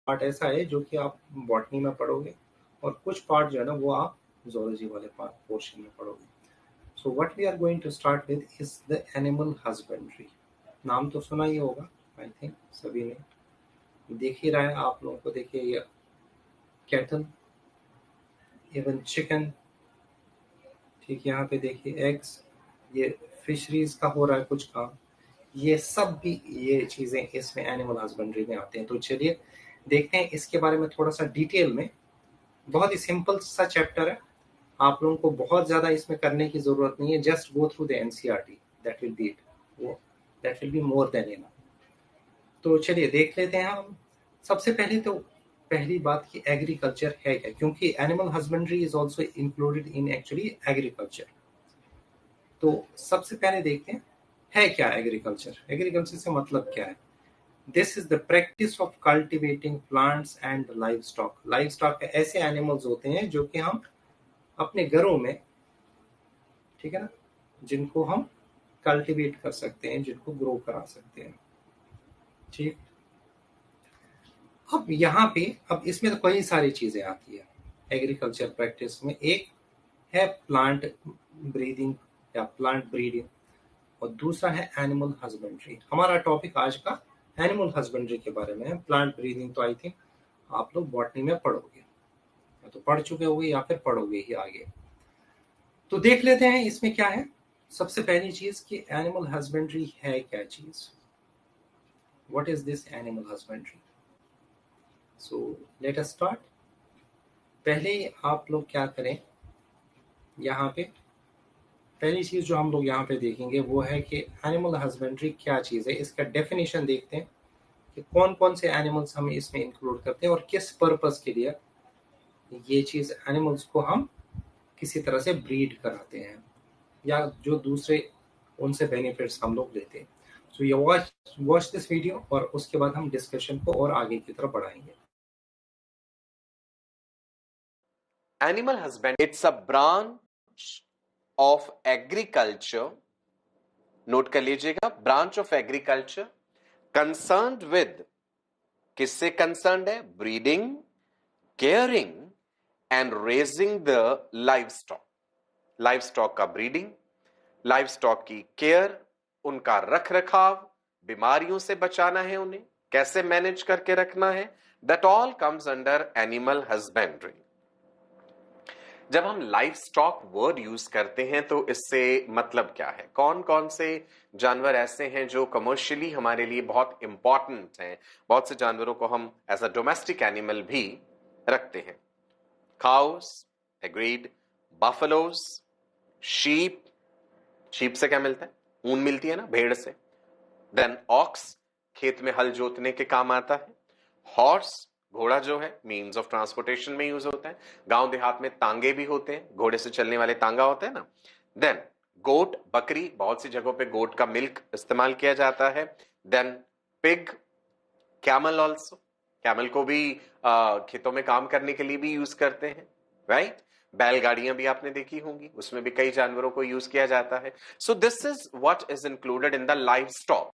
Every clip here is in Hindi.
पार्ट ऐसा है जो कि आप बॉटनी में पढ़ोगे और कुछ पार्ट जो है ना वो आप zoology वाले पोर्शन में पढ़ोगे। So what we are going to start with is the animal husbandry. नाम तो सुना ही होगा, आई थिंक सभी ने देख ही रहा है आप लोगों को। देखिए ये कैटल, इवन चिकन, ठीक, यहाँ पे देखिए एग्स, ये फिशरीज का हो रहा है कुछ काम, ये सब भी ये चीजें इसमें एनिमल हस्बेंड्री में आते हैं। तो चलिए देखते हैं इसके बारे में थोड़ा सा डिटेल में। बहुत ही सिंपल सा चैप्टर है, आप लोगों को बहुत ज्यादा इसमें करने की जरूरत नहीं है। Just go through the NCERT, that will be it, वो that will be more than enough. तो चलिए देख लेते हैं हम। सबसे पहले तो पहली बात कि एग्रीकल्चर है क्या, क्योंकि animal husbandry is also included in actually agriculture. तो सबसे पहले देखते हैं है क्या एग्रीकल्चर। एग्रीकल्चर से मतलब क्या है? This is the practice of cultivating plants and live stock. Live stock ऐसे एनिमल्स होते हैं जो कि हम अपने घरों में, ठीक है ना, जिनको हम कल्टीवेट कर सकते हैं, जिनको ग्रो करा सकते हैं। ठीक, अब यहाँ पे अब इसमें तो कई सारी चीजें आती है एग्रीकल्चर प्रैक्टिस में। एक है प्लांट ब्रीदिंग या प्लांट ब्रीडिंग, और दूसरा है एनिमल हस्बेंड्री। हमारा टॉपिक आज का एनिमल हस्बेंड्री के बारे में है। प्लांट ब्रीदिंग तो आई थिंक आप लोग बॉटनी में पढ़ोगे, या तो पढ़ चुके होगे या फिर पढ़ोगे ही आगे। तो देख लेते हैं इसमें क्या है। सबसे पहली चीज कि एनिमल हस्बेंड्री है क्या चीज, what is this animal husbandry. So let us start. पहले आप लोग क्या करें, यहाँ पे पहली चीज जो हम लोग यहाँ पे देखेंगे वो है कि एनिमल हस्बेंड्री क्या चीज है। इसका डेफिनेशन देखते हैं कि कौन कौन से एनिमल्स हम इसमें इंक्लूड करते हैं और किस पर्पस के लिए ये चीज एनिमल्स को हम किसी तरह से ब्रीड कराते हैं, या जो दूसरे उनसे बेनिफिट्स हम लोग लेते हैं। सो ये वॉच दिस वीडियो और उसके बाद हम डिस्कशन को और आगे की तरफ बढ़ाएंगे। Animal husbandry, it's a branch of agriculture. Note कर लीजिएगा, branch of agriculture concerned with, किससे कंसर्न्ड है? Breeding, caring and raising the live stock. Live stock का ब्रीडिंग, लाइव स्टॉक की केयर, उनका रख रखाव, बीमारियों से बचाना है, उन्हें कैसे मैनेज करके रखना है, that all comes under animal husbandry. जब हम लाइव स्टॉक वर्ड यूज करते हैं तो इससे मतलब क्या है? कौन कौन से जानवर ऐसे हैं जो कमर्शियली हमारे लिए बहुत इंपॉर्टेंट हैं? बहुत से जानवरों को हम एज अ डोमेस्टिक एनिमल भी रखते हैं। Cows, agreed, buffaloes, sheep, sheep से क्या मिलता है? ऊन मिलती है ना, भेड़ से। देन ऑक्स, खेत में हल जोतने के काम आता है। हॉर्स, घोड़ा जो है मीन्स ऑफ ट्रांसपोर्टेशन में यूज होता है। गांव देहात में तांगे भी होते हैं, घोड़े से चलने वाले तांगा होते हैं ना। देन गोट, बकरी, बहुत सी जगहों पे गोट का मिल्क इस्तेमाल किया जाता है। Then pig, camel also, camel को भी खेतों में काम करने के लिए भी यूज करते हैं, राइट? बैलगाड़ियां भी आपने देखी होंगी, उसमें भी कई जानवरों को यूज किया जाता है। So this is what is included in the live stock.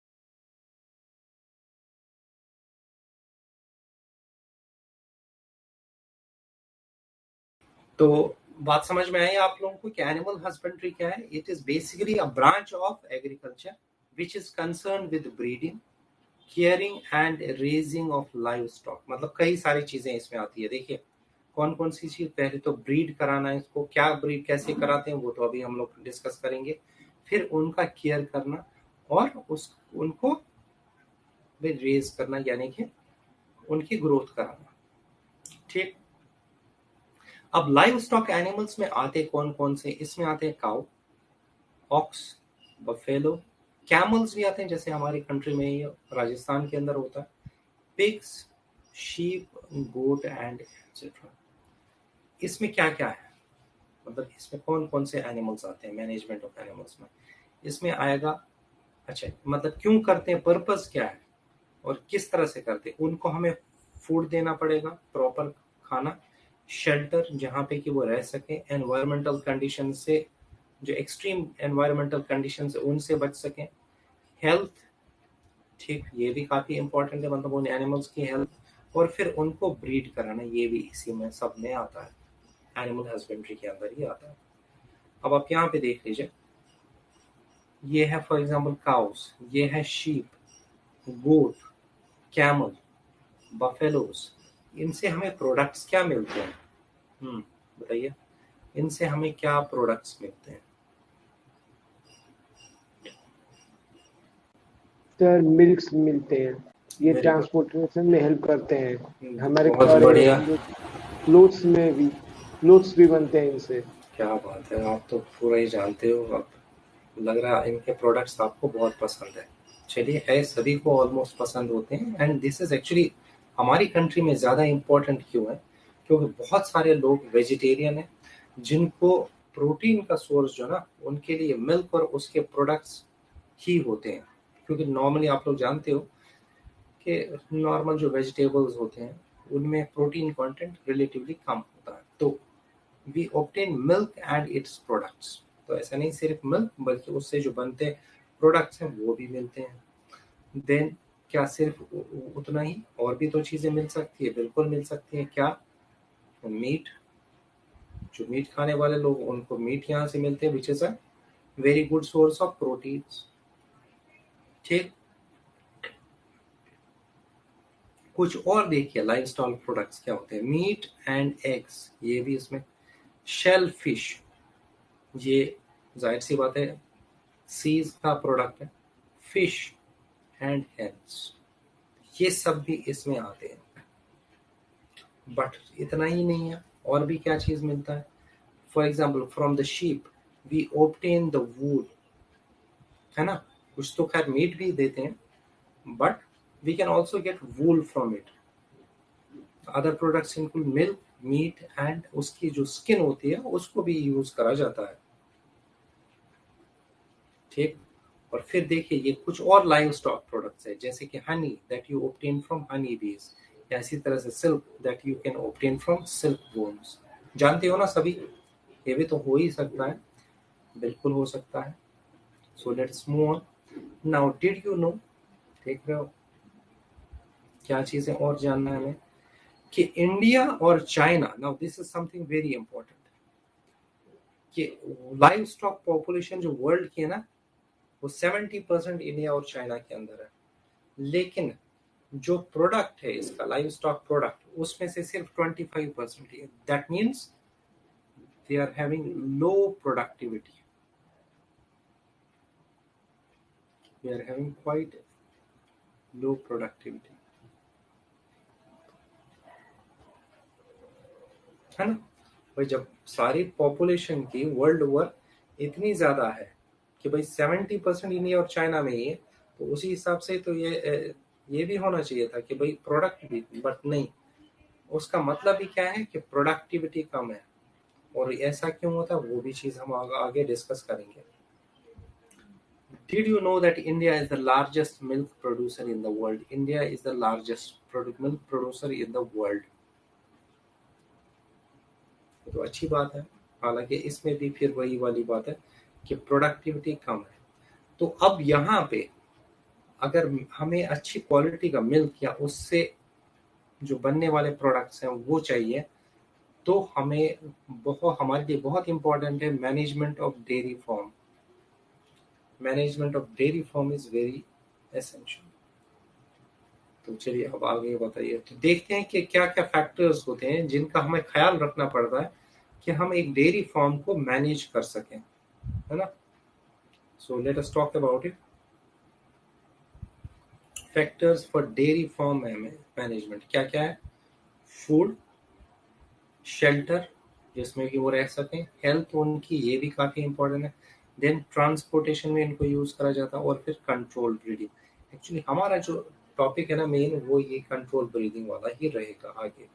तो बात समझ में आई आप लोगों को कि एनिमल हस्बेंड्री क्या है? It is basically a branch of agriculture which is concern with breeding, caring and raising of live stock. मतलब कई सारी चीजें इसमें आती है। देखिए कौन कौन सी चीज, पहले तो ब्रीड कराना है, इसको क्या ब्रीड कैसे कराते हैं वो तो अभी हम लोग डिस्कस करेंगे। फिर उनका केयर करना और उस उनको रेज करना, यानी कि उनकी ग्रोथ कराना। ठीक, अब लाइव स्टॉक एनिमल्स में आते कौन कौन से? इसमें आते हैं काउ, ऑक्स, बफेलो, कैमल्स भी आते हैं, जैसे हमारी कंट्री में ये राजस्थान के अंदर होता है, pigs, sheep, goat and etcetera. इसमें क्या क्या है, मतलब इसमें कौन कौन से एनिमल्स आते हैं मैनेजमेंट ऑफ एनिमल्स में? इसमें आएगा, अच्छा मतलब क्यों करते हैं, पर्पस क्या है और किस तरह से करते हैं? उनको हमें फूड देना पड़ेगा, प्रॉपर खाना, शेल्टर जहाँ पे कि वो रह सके, एनवायरमेंटल कंडीशन से, जो एक्सट्रीम एनवायरमेंटल कंडीशन है उनसे बच सकें, हेल्थ, ठीक, ये भी काफी इंपॉर्टेंट है, मतलब उन एनिमल्स की हेल्थ, और फिर उनको ब्रीड कराना, ये भी इसी में सब में आता है, एनिमल हस्बेंड्री के अंदर ही आता है। अब आप यहाँ पे देख लीजिए, ये है फॉर एग्जाम्पल काउस, ये है शीप, गोट, कैमल, बफेलोस। इनसे हमें प्रोडक्ट्स क्या मिलते हैं? बताइए, इनसे हमें क्या प्रोडक्ट्स मिलते हैं? सर मिल्क्स मिलते हैं, ये वेरी गुड, ट्रांसपोर्टेशन में हेल्प करते हैं हमारे, बहुत और बढ़िया, हम लोग क्लोथ्स भी बनते हैं इनसे। क्या बात है, आप तो पूरा ही जानते हो। अब लग रहा है इनके प्रोडक्ट्स आपको बहुत पसंद है। चलिए, है सभी को ऑलमोस्ट पसंद होते हैं, एंड दिस इज एक्चुअली हमारी कंट्री में ज़्यादा इम्पोर्टेंट क्यों है? क्योंकि बहुत सारे लोग वेजिटेरियन हैं, जिनको प्रोटीन का सोर्स जो ना, उनके लिए मिल्क और उसके प्रोडक्ट्स ही होते हैं। क्योंकि नॉर्मली आप लोग जानते हो कि नॉर्मल जो वेजिटेबल्स होते हैं उनमें प्रोटीन कंटेंट रिलेटिवली कम होता है। तो we obtain milk and its products. तो ऐसा नहीं सिर्फ मिल्क, बल्कि उससे जो बनते प्रोडक्ट्स हैं वो भी मिलते हैं। देन क्या सिर्फ उतना ही, और भी तो चीज़ें मिल सकती है? बिल्कुल मिल सकती है। क्या? मीट। जो मीट खाने वाले लोग, उनको मीट यहाँ से मिलते हैं, which is a very good source of protein. ठीक, कुछ और देखिए लाइवस्टॉक प्रोडक्ट्स क्या होते हैं। मीट एंड एग्स, ये भी इसमें। शेल फिश, ये जाहिर सी बात है सीज का प्रोडक्ट है। फिश एंड हेल्स, ये सब भी इसमें आते हैं। बट इतना ही नहीं है, और भी क्या चीज मिलता है? For example from the sheep we obtain the wool, है ना? कुछ तो खैर मीट भी देते हैं, but we can also get wool from it. Other products include milk, meat and उसकी जो स्किन होती है उसको भी यूज करा जाता है। ठीक, और फिर देखिए ये कुछ और लाइव स्टॉक प्रोडक्ट्स है, जैसे कि honey that you obtain from honey bees, या इसी तरह से silk that you can obtain from silk worms. जानते हो ना सभी, ये भी तो हो ही सकता है, बिल्कुल हो सकता है। So let's move on. Now did you know, देख रहे हो क्या चीजें और जानना है हमें, कि इंडिया और China, now this is something very important, कि लाइव स्टॉक पॉपुलेशन जो वर्ल्ड की है ना, वो 70% इंडिया और चाइना के अंदर है। लेकिन जो प्रोडक्ट है इसका, लाइव स्टॉक प्रोडक्ट, उसमें से सिर्फ 25% ही है। That means they are having low productivity, we are having quite low productivity, है ना? भाई जब सारी पॉपुलेशन की वर्ल्ड ओवर इतनी ज्यादा है कि भाई 70% इंडिया और चाइना में ही है, तो उसी हिसाब से तो ये भी होना चाहिए था कि भाई प्रोडक्ट भी, बट नहीं। उसका मतलब ही क्या है कि प्रोडक्टिविटी कम है। और ऐसा क्यों होता है वो भी चीज हम आगे डिस्कस करेंगे। Did you know that India is the largest milk producer in the world? India is the largest milk producer in the world. तो अच्छी बात है, हालांकि इसमें भी फिर वही वाली बात है कि प्रोडक्टिविटी कम है। तो अब यहाँ पे अगर हमें अच्छी क्वालिटी का मिल्क या उससे जो बनने वाले प्रोडक्ट्स हैं वो चाहिए, तो हमें हमारे लिए बहुत इंपॉर्टेंट है management of dairy farm. Management of dairy farm is very essential. तो चलिए अब आगे बताइए, तो देखते हैं कि क्या क्या फैक्टर्स होते हैं जिनका हमें ख्याल रखना पड़ता है कि हम एक डेयरी फार्म को मैनेज कर सकें, है ना? So let us talk about it. Factors for dairy farm management क्या क्या है? फूड, शेल्टर जिसमें कि वो रह सकें, हेल्थ उनकी, ये भी काफी इंपॉर्टेंट है। देन ट्रांसपोर्टेशन में इनको यूज करा जाता है, और फिर कंट्रोल ब्रीडिंग। एक्चुअली हमारा जो टॉपिक है ना मेन, वो ये कंट्रोल ब्रीडिंग वाला ही रहेगा आगे।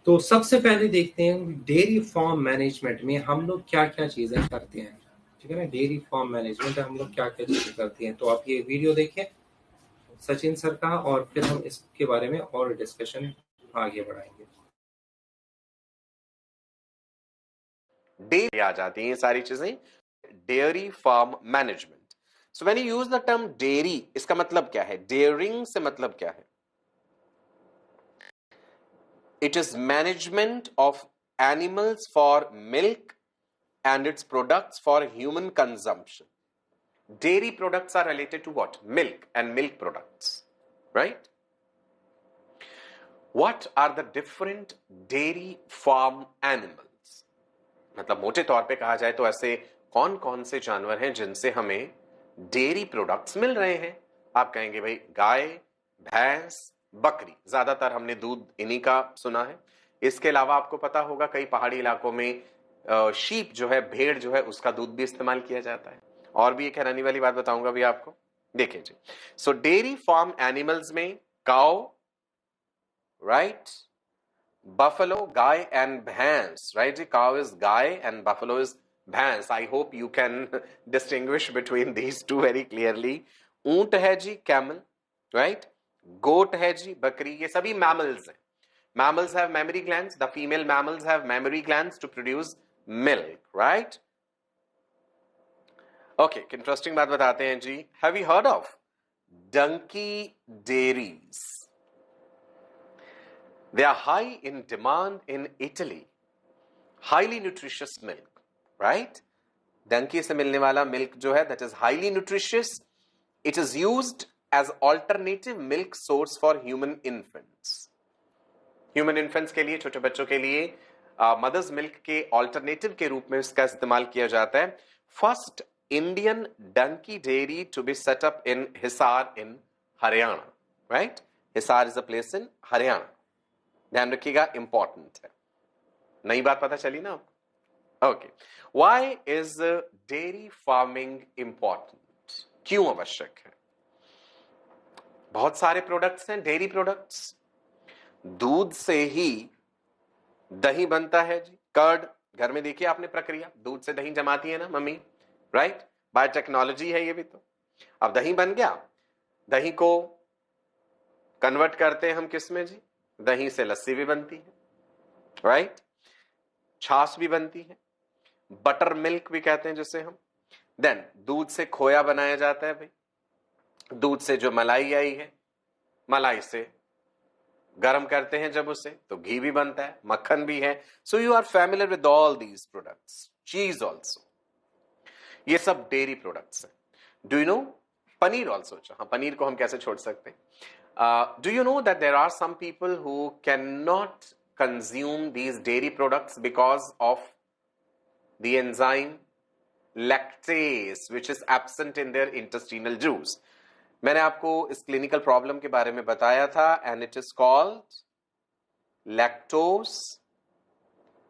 तो सबसे पहले देखते हैं डेयरी फार्म मैनेजमेंट में हम लोग क्या क्या चीजें करते हैं। ठीक है ना, डेयरी फार्म मैनेजमेंट हम लोग क्या क्या चीजें करते हैं। तो आप ये वीडियो देखें सचिन सर का, और फिर हम इसके बारे में और डिस्कशन आगे बढ़ाएंगे। डेयरी आ जाती हैं ये सारी चीजें, dairy farm management. So when you use the term dairy, इसका मतलब क्या है? डेयरिंग से मतलब क्या है? It is management of animals for milk and its products for human consumption. Dairy products are related to what? Milk and milk products, right? What are the different dairy farm animals? मतलब मोटे तौर पे कहा जाए तो ऐसे कौन कौन से जानवर हैं जिनसे हमें डेयरी प्रोडक्ट्स मिल रहे हैं? आप कहेंगे भाई गाय, भैंस, बकरी, ज्यादातर हमने दूध इन्हीं का सुना है। इसके अलावा आपको पता होगा कई पहाड़ी इलाकों में शीप जो है, भेड़ जो है, उसका दूध भी इस्तेमाल किया जाता है। और भी एक हैरानी वाली बात बताऊंगा भी आपको, देखें जी। सो डेयरी फार्म एनिमल्स में cow, right, buffalo, guy and भैंस, right? Cow is guy and buffalo is भैंस. I hope you can distinguish between these two very clearly. ऊंट है जी, camel, right? गोट है जी, बकरी, ये सभी mammals हैं. Mammals have mammary glands. The female mammals have mammary glands to produce milk, right? Okay, interesting बात बताते हैं जी. Have you heard of donkey dairies? They are high in demand in Italy. Highly nutritious milk, right? Donkey से मिलने वाला milk जो है, that is highly nutritious. It is used as alternative milk source for human infants. Human infants के लिए, छोटे बच्चों के लिए mother's milk के alternative के रूप में इसका इस्तेमाल किया जाता है. First Indian donkey dairy to be set up in Hisar in Haryana, right? Hisar is a place in Haryana. ध्यान रखिएगा, इंपॉर्टेंट है. नई बात पता चली ना आपको? Okay. Why is dairy farming important? क्यों आवश्यक है? बहुत सारे प्रोडक्ट्स हैं डेयरी प्रोडक्ट्स. दूध से ही दही बनता है जी, कर्ड. घर में देखिए आपने प्रक्रिया, दूध से दही जमाती है ना मम्मी, राइट? बायोटेक्नोलॉजी है ये भी. तो अब दही बन गया, दही को कन्वर्ट करते हैं हम किस में जी? दही से लस्सी भी बनती है, राइट? छाछ भी बनती है, बटर मिल्क भी कहते हैं जिसे हम. देन दूध से खोया बनाया जाता है भाई. दूध से जो मलाई आई है, मलाई से गर्म करते हैं जब उसे, तो घी भी बनता है, मक्खन भी है. So you are familiar with all these products. Cheese also, ये सब डेयरी प्रोडक्ट्स हैं. Do you know paneer also? हाँ, पनीर को हम कैसे छोड़ सकते हैं? Do you know that there are some people who cannot consume these dairy products because of the enzyme lactase, which is absent in their intestinal juice? मैंने आपको इस क्लिनिकल प्रॉब्लम के बारे में बताया था, and it is called lactose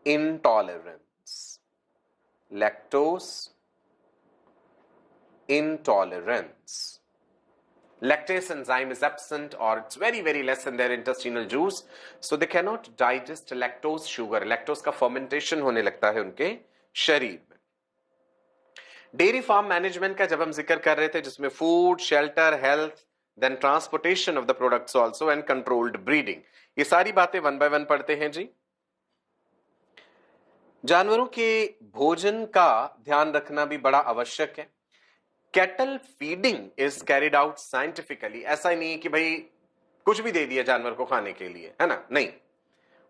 intolerance. Lactose intolerance. Lactase enzyme is absent or it's very very less in their intestinal juice, so they cannot digest lactose sugar. Lactose का fermentation होने लगता है उनके शरीर में. डेयरी फार्म मैनेजमेंट का जब हम जिक्र कर रहे थे, जिसमें food, shelter, health, then transportation of the products also and controlled breeding, ये सारी बातें वन बाय वन पढ़ते हैं जी. जानवरों के भोजन का ध्यान रखना भी बड़ा आवश्यक है. Cattle feeding is carried out scientifically. ऐसा ही नहीं है कि भाई कुछ भी दे दिया जानवर को खाने के लिए, है ना? नहीं,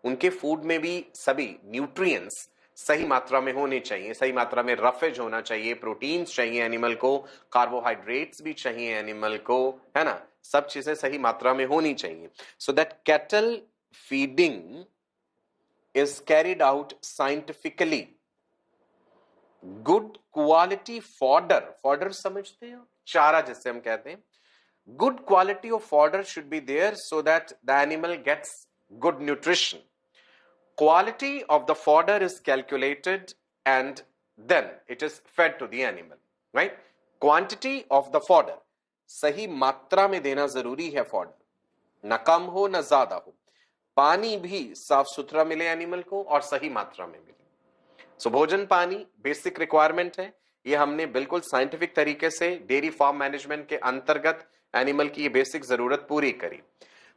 उनके फूड में भी सभी न्यूट्रिएंट्स सही मात्रा में होने चाहिए. सही मात्रा में रफेज होना चाहिए, प्रोटीन्स चाहिए एनिमल को, कार्बोहाइड्रेट्स भी चाहिए एनिमल को, है ना? सब चीजें सही मात्रा में होनी चाहिए. So that cattle feeding is carried out scientifically. Good quality fodder, fodder समझते हो, चारा जिसे हम कहते हैं. Good quality of fodder should be there so that the animal gets good nutrition. Quality of the fodder is calculated and then it is fed to the animal, right? Quantity of the fodder, सही मात्रा में देना जरूरी है फॉडर, न कम हो न ज्यादा हो. पानी भी साफ सुथरा मिले एनिमल को और सही मात्रा में मिले. सो भोजन पानी बेसिक रिक्वायरमेंट है. ये हमने बिल्कुल साइंटिफिक तरीके से डेयरी फार्म मैनेजमेंट के अंतर्गत एनिमल की ये बेसिक जरूरत पूरी करी.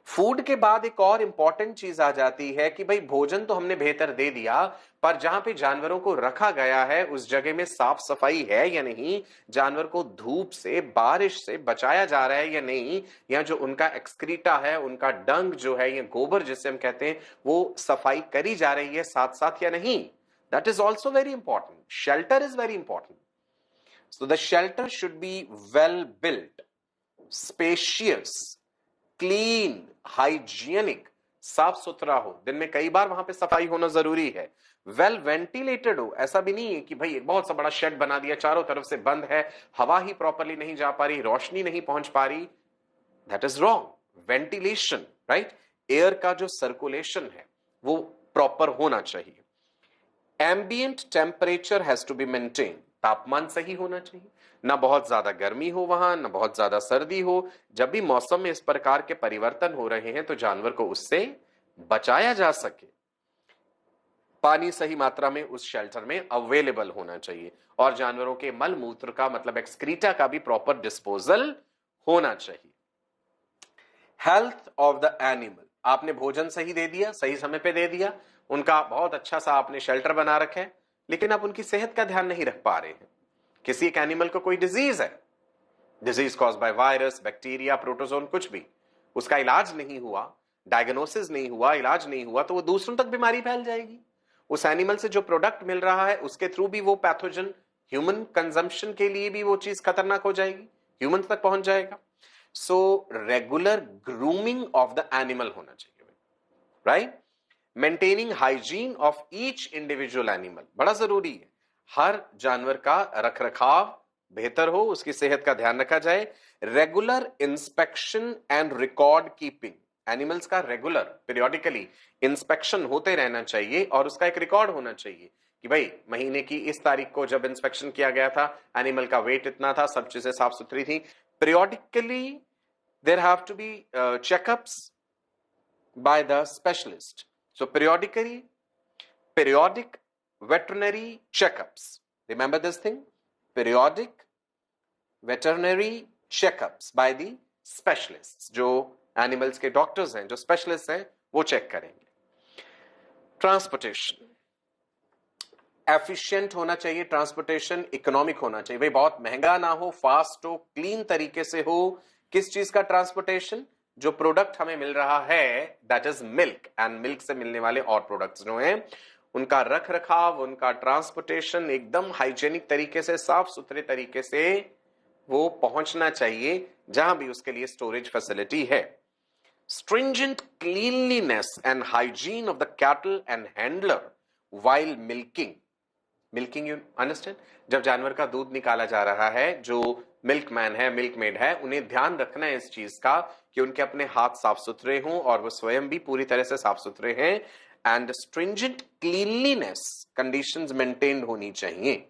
फूड के बाद एक और इंपॉर्टेंट चीज आ जाती है कि भाई भोजन तो हमने बेहतर दे दिया, पर जहां पे जानवरों को रखा गया है उस जगह में साफ सफाई है या नहीं, जानवर को धूप से बारिश से बचाया जा रहा है या नहीं, या जो उनका एक्सक्रीटा है, उनका डंग जो है या गोबर जिसे हम कहते हैं, वो सफाई करी जा रही है साथ साथ या नहीं, that is also very important. Shelter is very important. So the shelter should be well built, spacious, clean, hygienic, साफ सुथरा हो, दिन में कई बार वहां पे सफाई होना जरूरी है, वेल वेंटिलेटेड हो. ऐसा भी नहीं है कि भाई एक बहुत सा बड़ा शेड बना दिया, चारों तरफ से बंद है, हवा ही प्रॉपरली नहीं जा पा रही, रोशनी नहीं पहुंच पा रही, that is wrong. Ventilation, right, air का जो सर्कुलेशन है वो प्रॉपर होना चाहिए. Ambient temperature has to be maintain, तापमान सही होना चाहिए, ना बहुत ज्यादा गर्मी हो वहां, ना बहुत ज्यादा सर्दी हो. जब भी मौसम में इस प्रकार के परिवर्तन हो रहे हैं तो जानवर को उससे बचाया जा सके. पानी सही मात्रा में उस शेल्टर में अवेलेबल होना चाहिए, और जानवरों के मल मूत्र का मतलब एक्सक्रीटा का भी प्रॉपर डिस्पोजल होना चाहिए. हेल्थ ऑफ द एनिमल, आपने भोजन सही दे दिया, सही समय पे दे दिया, उनका बहुत अच्छा सा आपने शेल्टर बना रखा है, लेकिन आप उनकी सेहत का ध्यान नहीं रख पा रहे हैं. किसी एक एनिमल को कोई डिजीज है, disease cause by virus, bacteria, protozoan, कुछ भी, उसका इलाज नहीं हुआ, डायग्नोसिस नहीं हुआ, इलाज नहीं हुआ, तो वो दूसरों तक बीमारी फैल जाएगी. उस एनिमल से जो प्रोडक्ट मिल रहा है उसके थ्रू भी वो पैथोजन ह्यूमन कंजम्पशन के लिए भी वो चीज खतरनाक हो जाएगी, ह्यूमन तक पहुंच जाएगा. So regular grooming of the animal होना चाहिए, right. Maintaining hygiene of each individual animal बड़ा जरूरी है. हर जानवर का रख रखाव बेहतर हो, उसकी सेहत का ध्यान रखा जाए. Regular inspection and record keeping, animals का रेगुलर पीरियोडिकली इंस्पेक्शन होते रहना चाहिए और उसका एक रिकॉर्ड होना चाहिए कि भाई महीने की इस तारीख को जब इंस्पेक्शन किया गया था, एनिमल का वेट इतना था, सब चीजें साफ सुथरी थी. Periodically there have to be checkups by the specialist. So periodic veterinary checkups. Remember this thing? Periodic veterinary checkups by the specialists. जो animals के doctors हैं, जो specialists हैं, वो check करेंगे. Transportation. एफिशिएंट होना चाहिए, ट्रांसपोर्टेशन इकोनॉमिक होना चाहिए, भाई बहुत महंगा ना हो, फास्ट हो, क्लीन तरीके से हो. किस चीज का ट्रांसपोर्टेशन? जो प्रोडक्ट हमें मिल रहा है that is milk, and milk से मिलने वाले और प्रोडक्ट्स जो हैं उनका रख रखाव, उनका ट्रांसपोर्टेशन एकदम हाइजेनिक तरीके से, साफ सुथरे तरीके से वो पहुंचना चाहिए जहां भी उसके लिए स्टोरेज फैसिलिटी है. Stringent cleanliness and hygiene of the cattle and handler while milking. Milking, you understand, जब जानवर का दूध निकाला जा रहा है, जो मिल्कमैन है, मिल्कमेड है, उन्हें ध्यान रखना है इस चीज का कि उनके अपने हाथ साफ सुथरे हों और वो स्वयं भी पूरी तरह से साफ सुथरे हैं. And stringent cleanliness conditions maintain होनी चाहिए.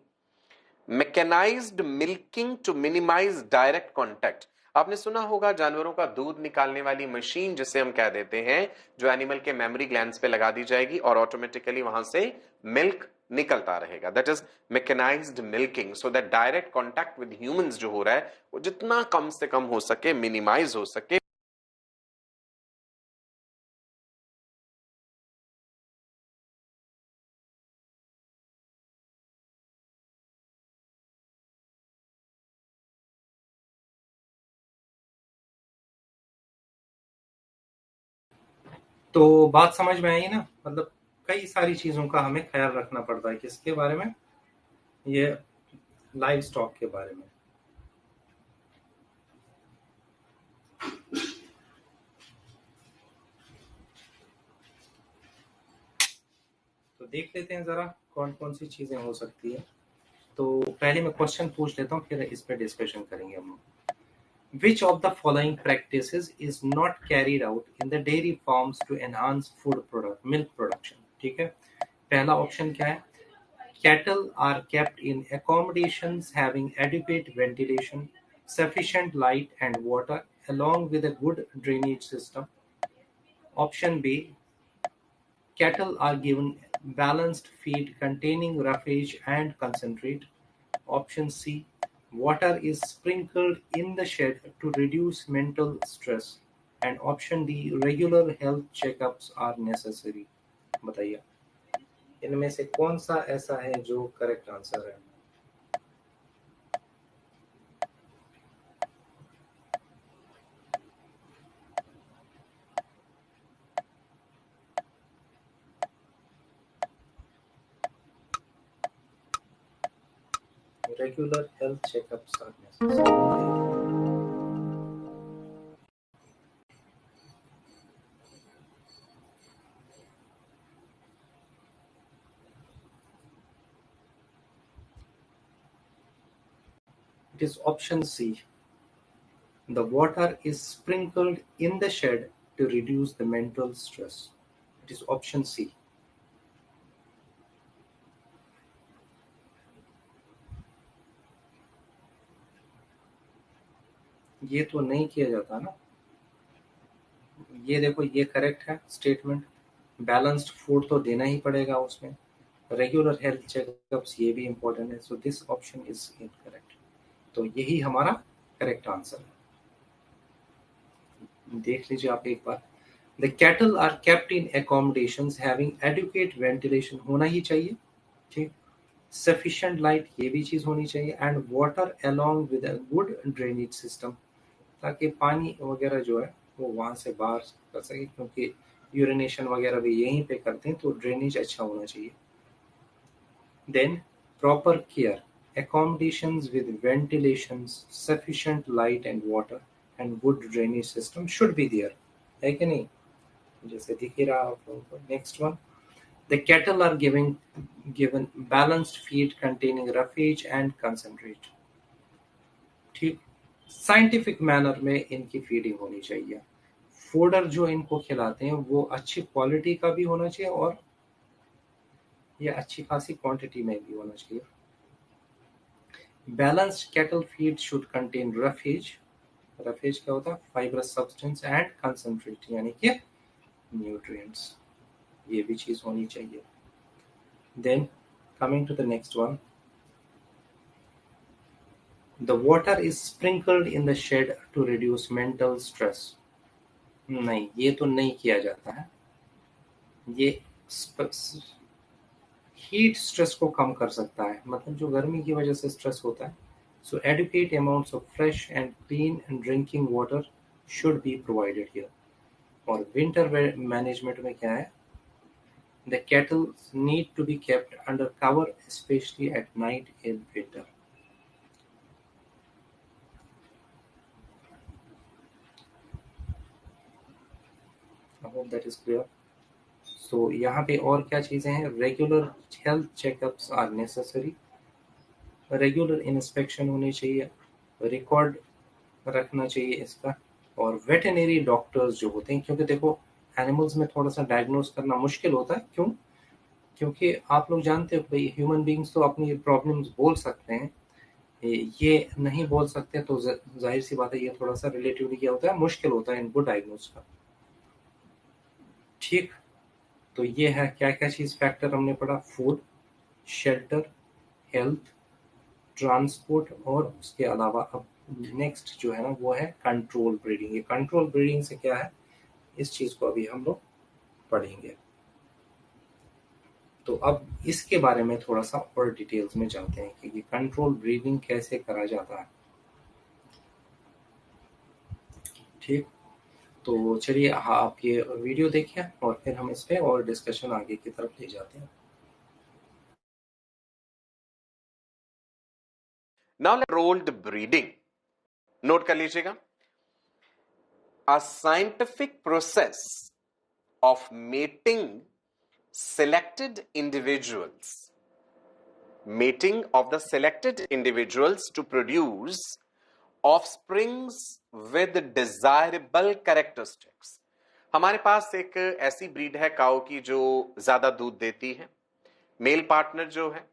Mechanized milking to minimize direct contact. आपने सुना होगा जानवरों का दूध निकालने वाली मशीन जिसे हम कह देते हैं, जो एनिमल के मेमोरी ग्लैंड्स पे लगा दी जाएगी और ऑटोमेटिकली वहां से मिल्क निकलता रहेगा. That is mechanized milking, so that direct contact with humans जो हो रहा है वो जितना कम से कम हो सके, मिनिमाइज हो सके. तो बात समझ में आई ना, मतलब कई सारी चीजों का हमें ख्याल रखना पड़ता है. किसके बारे में? ये लाइव स्टॉक के बारे में. तो देख लेते हैं जरा कौन कौन सी चीजें हो सकती है. तो पहले मैं क्वेश्चन पूछ लेता हूँ, फिर इस पे डिस्कशन करेंगे हम. Which of the following practices is not carried out in the dairy farms to enhance milk production? ठीक है. पहला ऑप्शन क्या है? Cattle are kept in accommodations having adequate ventilation, sufficient light and water, along with a good drainage system. Option B, cattle are given balanced feed containing roughage and concentrate. Option C, water is sprinkled in the shed to reduce mental stress. And option D regular health checkups are necessary. बताइए इनमें से कौन सा ऐसा है जो करेक्ट आंसर है? Regular health checkups are necessary. It is option C. The water is sprinkled in the shed to reduce the mental stress. It is option C. ये तो नहीं किया जाता ना। ये देखो ये करेक्ट है स्टेटमेंट। बैलेंस्ड फूड तो देना ही पड़ेगा उसमें। रेगुलर हेल्थ चेकअप्स ये भी इंपॉर्टेंट है। So this option is incorrect. तो यही हमारा करेक्ट आंसर है। देख लीजिए आप एक बार। The cattle are kept in accommodations having adequate ventilation होना ही चाहिए। ठीक। सफिशिएंट लाइट ये भी चीज होनी चाहिए and water along with a good drainage system, ताकि पानी वगैरह जो है वो वहां से बाहर कर सके, क्योंकि यूरिनेशन वगैरह भी यहीं पे करते हैं, तो ड्रेनेज अच्छा होना चाहिए। Then proper care accommodations with ventilations, sufficient light and water and good drainage system should be there, है कि नहीं? जैसे दिख ही रहा आप लोगों को। Next one, the cattle are given balanced feed containing roughage and concentrate। ठीक। साइंटिफिक मैनर में इनकी फीडिंग होनी चाहिए। फोडर जो इनको खिलाते हैं वो अच्छी क्वालिटी का भी होना चाहिए और ये अच्छी खासी क्वांटिटी में भी होना चाहिए। Balanced cattle feed should contain roughage. Roughage क्या होता है? फाइब्रस सब्सटेंस एंड कंसंट्रेट, यानी कि न्यूट्रिएंट्स। ये भी चीज होनी चाहिए। Then coming to the next one, the water is sprinkled in the shed to reduce mental stress. नहीं, ये तो नहीं किया जाता है। ये हीट स्ट्रेस को कम कर सकता है, मतलब जो गर्मी की वजह से स्ट्रेस होता है। So adequate amounts of fresh and clean and drinking water should be provided here. और विंटर मैनेजमेंट में क्या है? The kettles need to be kept under cover, especially at night in winter. I hope that is clear. So यहाँ पे और क्या चीजें हैं? Regular health checkups are necessary. Regular inspection होनी चाहिए, रिकॉर्ड रखना चाहिए इसका। और वेटेनरी डॉक्टर्स जो होते हैं, क्योंकि देखो एनिमल्स में थोड़ा सा डायग्नोस करना मुश्किल होता है। क्यों? क्योंकि आप लोग जानते हो भाई, ह्यूमन बींग्स तो अपनी प्रॉब्लम्स बोल सकते हैं, ये नहीं बोल सकते, तो जाहिर सी बात है ये थोड़ा सा रिलेटिवली क्या होता है, मुश्किल होता है इनको डायग्नोस का। ठीक। तो ये है क्या क्या चीज फैक्टर हमने पढ़ा? फूड, शेल्टर, हेल्थ, ट्रांसपोर्ट, और उसके अलावा अब नेक्स्ट जो है ना वो है कंट्रोल ब्रीडिंग। ये कंट्रोल ब्रीडिंग से क्या है, इस चीज को अभी हम लोग पढ़ेंगे। तो अब इसके बारे में थोड़ा सा और डिटेल्स में जानते हैं कि ये कंट्रोल ब्रीडिंग कैसे करा जाता है। ठीक। तो चलिए आप ये वीडियो देखिए और फिर हम इस पे और डिस्कशन आगे की तरफ ले जाते हैं। नाउ कंट्रोल्ड ब्रीडिंग नोट कर लीजिएगा। A scientific process of mating selected individuals, mating of the selected individuals to produce offsprings with desirable characteristics। हमारे पास एक ऐसी ब्रीड है काऊ की जो ज्यादा दूध देती है। मेल पार्टनर जो है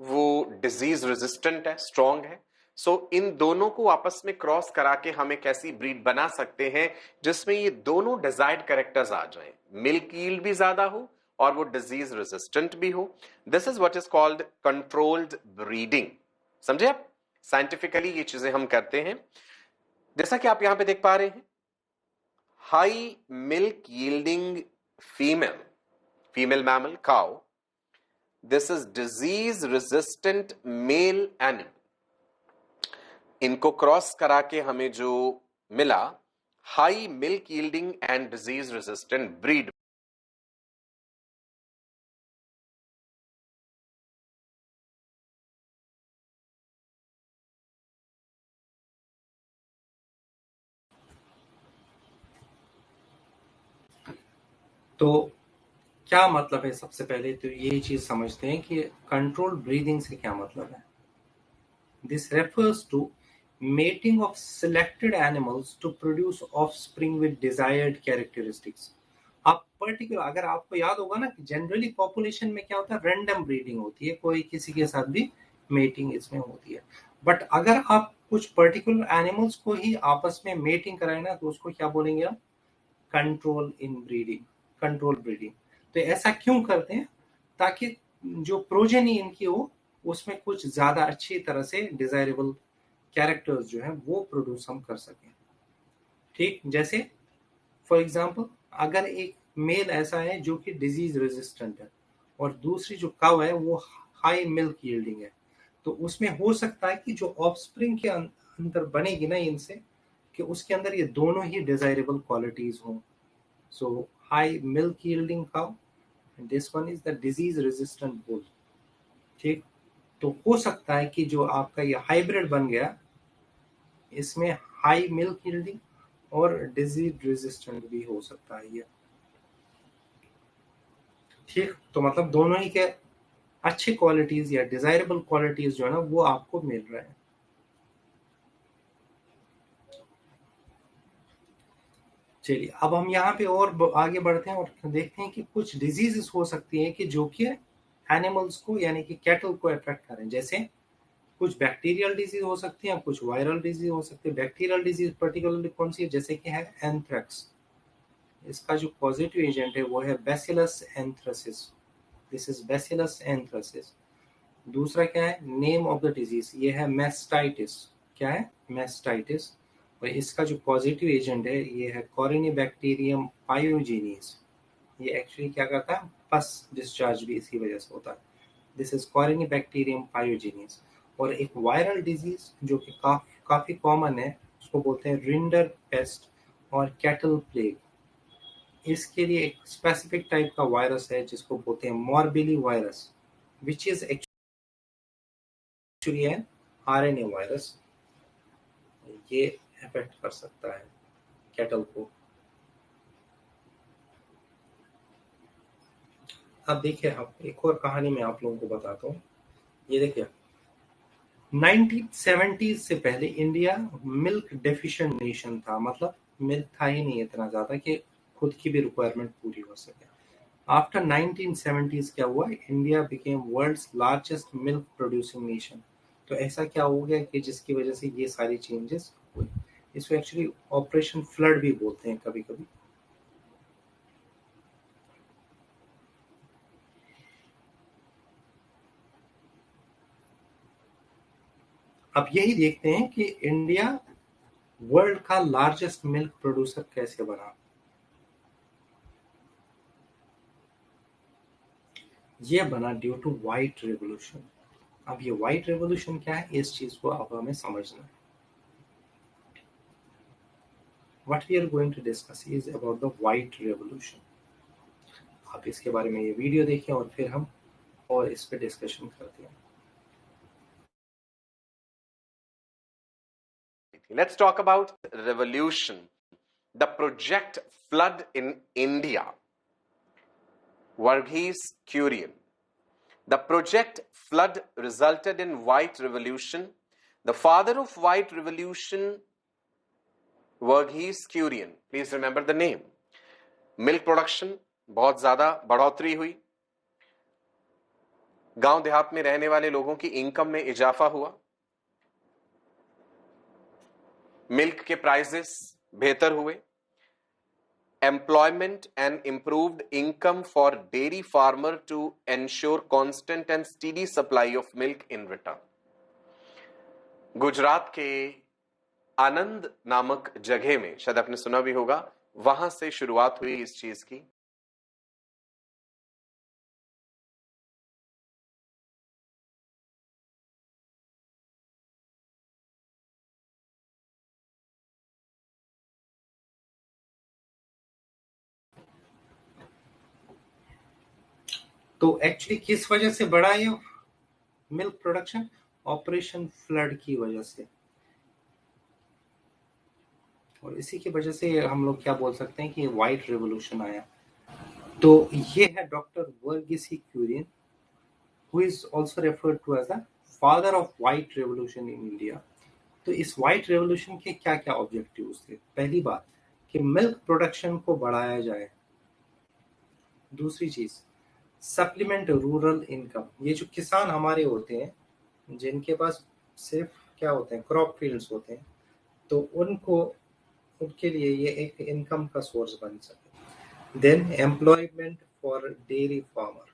वो डिजीज रेजिस्टेंट है, स्ट्रॉन्ग है। सो इन दोनों को आपस में क्रॉस करा के हम एक ऐसी ब्रीड बना सकते हैं जिसमें ये दोनों डिजायर्ड कैरेक्टर्स आ जाएं, मिल्क यील्ड भी ज्यादा हो और वो डिजीज रेजिस्टेंट भी हो। This is what is called controlled breeding. समझे आप? साइंटिफिकली ये चीजें हम करते हैं। जैसा कि आप यहां पे देख पा रहे हैं, high milk yielding female mammal cow. This is disease resistant male animal. इनको क्रॉस करा के हमें जो मिला high milk yielding and disease resistant breed. तो क्या मतलब है? सबसे पहले तो ये चीज समझते हैं कि कंट्रोल ब्रीदिंग से क्या मतलब है. This refers to mating of selected animals to produce offspring with desired characteristics. आप पर्टिकुलर, अगर आपको याद होगा ना कि जनरली पॉपुलेशन में क्या होता है, रैंडम ब्रीडिंग होती है, कोई किसी के साथ भी मेटिंग इसमें होती है. बट अगर आप कुछ पर्टिकुलर एनिमल्स को ही आपस में मेटिंग कराए ना, तो उसको क्या बोलेंगे आप? कंट्रोल इन ब्रीडिंग, कंट्रोल ब्रीडिंग. तो ऐसा क्यों करते हैं? ताकि जो प्रोजेनी इनकी हो उसमें कुछ ज्यादा अच्छी तरह से डिजायरेबल कैरेक्टर्स जो है वो प्रोड्यूस हम कर सकें. ठीक, जैसे फॉर एग्जांपल अगर एक मेल ऐसा है जो कि डिजीज रेजिस्टेंट है और दूसरी जो काव है वो हाई मिल्क यील्डिंग है, तो उसमें हो सकता है कि जो ऑफस्प्रिंग के अंदर बनेगी ना इनसे, कि उसके अंदर ये दोनों ही डिजायरेबल क्वालिटीज हों. सो हाई मिल्क यील्डिंग काव, this one is the disease resistant bull. ठीक, तो हो सकता है कि जो आपका ये हाइब्रिड बन गया, इसमें हाई मिल्क यील्डिंग और डिजीज रेजिस्टेंट भी हो सकता है ये. ठीक, तो मतलब दोनों ही के अच्छी क्वालिटीज या डिजायरेबल क्वालिटीज जो है ना वो आपको मिल रहे हैं. चलिए अब हम यहाँ पे और आगे बढ़ते हैं और देखते हैं कि कुछ डिजीजेस हो सकती हैं कि जो कि एनिमल्स को यानी कि कैटल को अफेक्ट करें. जैसे कुछ बैक्टीरियल डिजीज हो सकती है, कुछ वायरल डिजीज हो सकती है. बैक्टीरियल डिजीज पर्टिकुलरली कौन सी है? जैसे कि है एंथ्रेक्स. इसका जो पॉजिटिव एजेंट है वो है bacillus anthracis. This is bacillus anthracis. दूसरा क्या है? नेम ऑफ द डिजीज, ये है मेस्टाइटिस. क्या है? मेस्टाइटिस. और इसका जो पॉजिटिव एजेंट है ये है कॉरिनीबैक्टीरियम पायोजेनिस. ये एक्चुअली क्या करता है? पस डिस्चार्ज भी इसी वजह से होता है. This is corynebacterium pyogenes. और एक वायरल डिजीज जो कि काफी कॉमन है, उसको बोलते हैं रिंडर पेस्ट और कैटल प्लेग. इसके लिए एक स्पेसिफिक टाइप का वायरस है जिसको बोलते हैं morbilli virus, which is actually an RNA virus. ये अफेक्ट कर सकता है कैटल को. अब देखिए, अब एक और कहानी मैं आप लोगों को बताता हूँ. ये देखिए, 1970s से पहले इंडिया मिल्क डेफिशिएंट नेशन था. मतलब मिल्क था ही नहीं इतना ज्यादा कि खुद की भी रिक्वायरमेंट पूरी हो सके. आफ्टर 1970s क्या हुआ? India became world's largest milk producing nation. तो ऐसा क्या हो गया कि जिसकी वजह से ये सारी चेंजेस हुए. इसको एक्चुअली ऑपरेशन फ्लड भी बोलते हैं कभी कभी. अब यही देखते हैं कि इंडिया वर्ल्ड का लार्जेस्ट मिल्क प्रोड्यूसर कैसे बना. ये बना ड्यू टू व्हाइट रेवोल्यूशन. अब ये व्हाइट रेवोल्यूशन क्या है, इस चीज को अब हमें समझना है. What we are going to discuss is about the white revolution. आप इसके बारे में ये वीडियो देखें और फिर हम और इस पे डिस्कशन करते हैं. Let's talk about revolution. The project flood in India. Varghese Kurian. The project flood resulted in white revolution. The father of white revolution, Varghese Kurian. Please remember the name. Milk production बहुत ज्यादा बढ़ोतरी हुई. गांव देहात में रहने वाले लोगों की इनकम में इजाफा हुआ. मिल्क के प्राइसेस बेहतर हुए. Employment and improved income for dairy farmer to ensure constant and steady supply of milk in return. Gujarat के आनंद नामक जगह में, शायद आपने सुना भी होगा, वहां से शुरुआत हुई इस चीज की। तो एक्चुअली किस वजह से बढ़ा ये मिल्क प्रोडक्शन? ऑपरेशन फ्लड की वजह से। और इसी की वजह से हम लोग क्या बोल सकते हैं कि व्हाइट रेवोल्यूशन आया। तो ये है doctor Verghese Kurien, who is also referred to as the father of white revolution in India. तो इस व्हाइट रेवोल्यूशन के क्या क्या ऑब्जेक्टिव्स थे? पहली बात कि मिल्क प्रोडक्शन को बढ़ाया जाए। दूसरी चीज, सप्लीमेंट रूरल इनकम। ये जो किसान हमारे होते हैं जिनके पास सिर्फ क्या होते हैं, क्रॉप फील्ड्स होते हैं, तो उनको उनके लिए ये एक इनकम का सोर्स बन सके। Then employment for dairy farmer,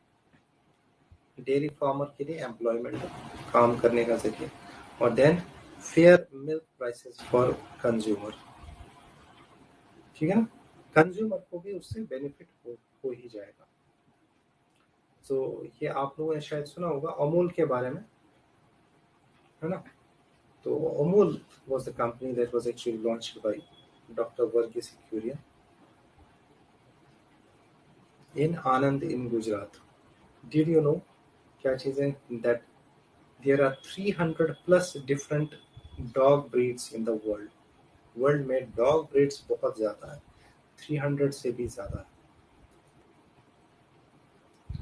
dairy farmer के लिए एम्प्लॉयमेंट, काम करने का जरिए। और then fair milk prices for consumer. ठीक है ना, कंज्यूमर को भी उससे बेनिफिट हो ही जाएगा। तो ये आप लोगों ने शायद सुना होगा अमूल के बारे में, है ना। तो Amul was the company that was actually launched by Dr. Verghese Kurian in Anand in Gujarat. Did you know क्या चीज़ है that there are 300 plus different dog breeds in the world. World में डॉग ब्रीड्स बहुत ज़्यादा है, 300 से भी ज़्यादा है।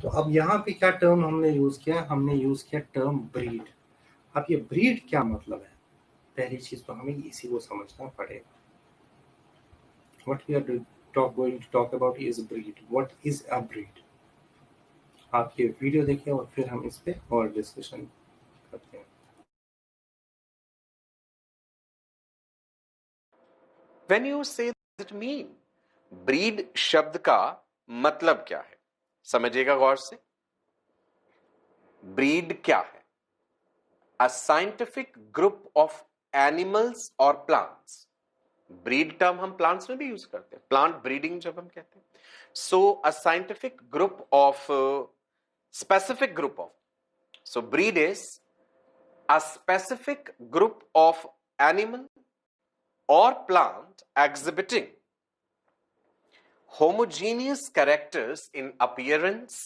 तो अब यहाँ पे क्या टर्म हमने यूज़ किया? हमने यूज़ किया टर्म ब्रीड। अब ये ब्रीड क्या मतलब है? पहली चीज़ तो हमें इसी को समझना पड़ेगा। What we are going to talk about is breed. What is a breed? आप ये वीडियो देखिए और फिर हम इस पे और डिस्कशन करते हैं। When you say it mean, breed शब्द का मतलब क्या है समझिएगा गौर से। ब्रीड क्या है? अ साइंटिफिक ग्रुप ऑफ एनिमल्स और प्लांट्स। ब्रीड टर्म हम प्लांट्स में भी यूज करते हैं, प्लांट ब्रीडिंग जब हम कहते हैं। So a scientific group of specific group of, so breed is a specific group of animal or plant exhibiting homogeneous characters in appearance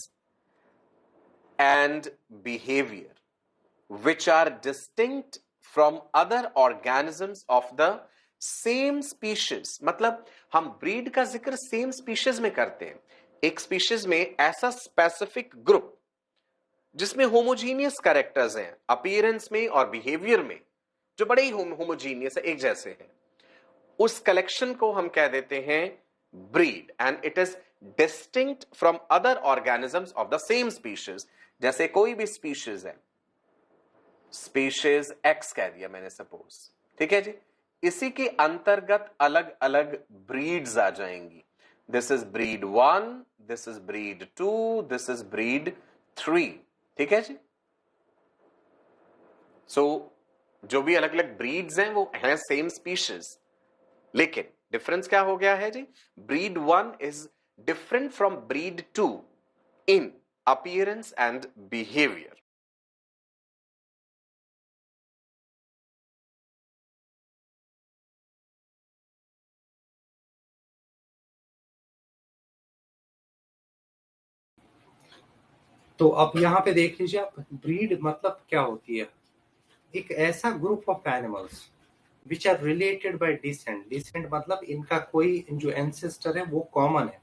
and behavior, which are distinct from other organisms of the same species। मतलब हम ब्रीड का जिक्र सेम स्पीशीज में करते हैं, एक स्पीशीज में ऐसा स्पेसिफिक ग्रुप जिसमें होमोजीनियस कैरेक्टर्स हैं अपीयरेंस में और बिहेवियर में, जो बड़े ही होमोजीनियस है, एक जैसे हैं, उस कलेक्शन को हम कह देते हैं breed. And it is distinct from other organisms of the same species. जैसे कोई भी स्पीशीज है, स्पीशीज एक्स कह दिया मैंने सपोज, ठीक है जी, इसी के अंतर्गत अलग अलग ब्रीड्स आ जाएंगी। This is breed 1, this is breed 2, this is breed 3, ठीक है जी। सो जो भी अलग अलग ब्रीड्स हैं वो हैं सेम स्पीशीज, लेकिन डिफरेंस क्या हो गया है जी? Breed 1 is different from breed 2 in appearance and behaviour. तो अब यहाँ पे देख लीजिए आप, ब्रीड मतलब क्या होती है? एक ऐसा group of animals which are related by descent. Descent मतलब इनका कोई जो एंसेस्टर है वो कॉमन है,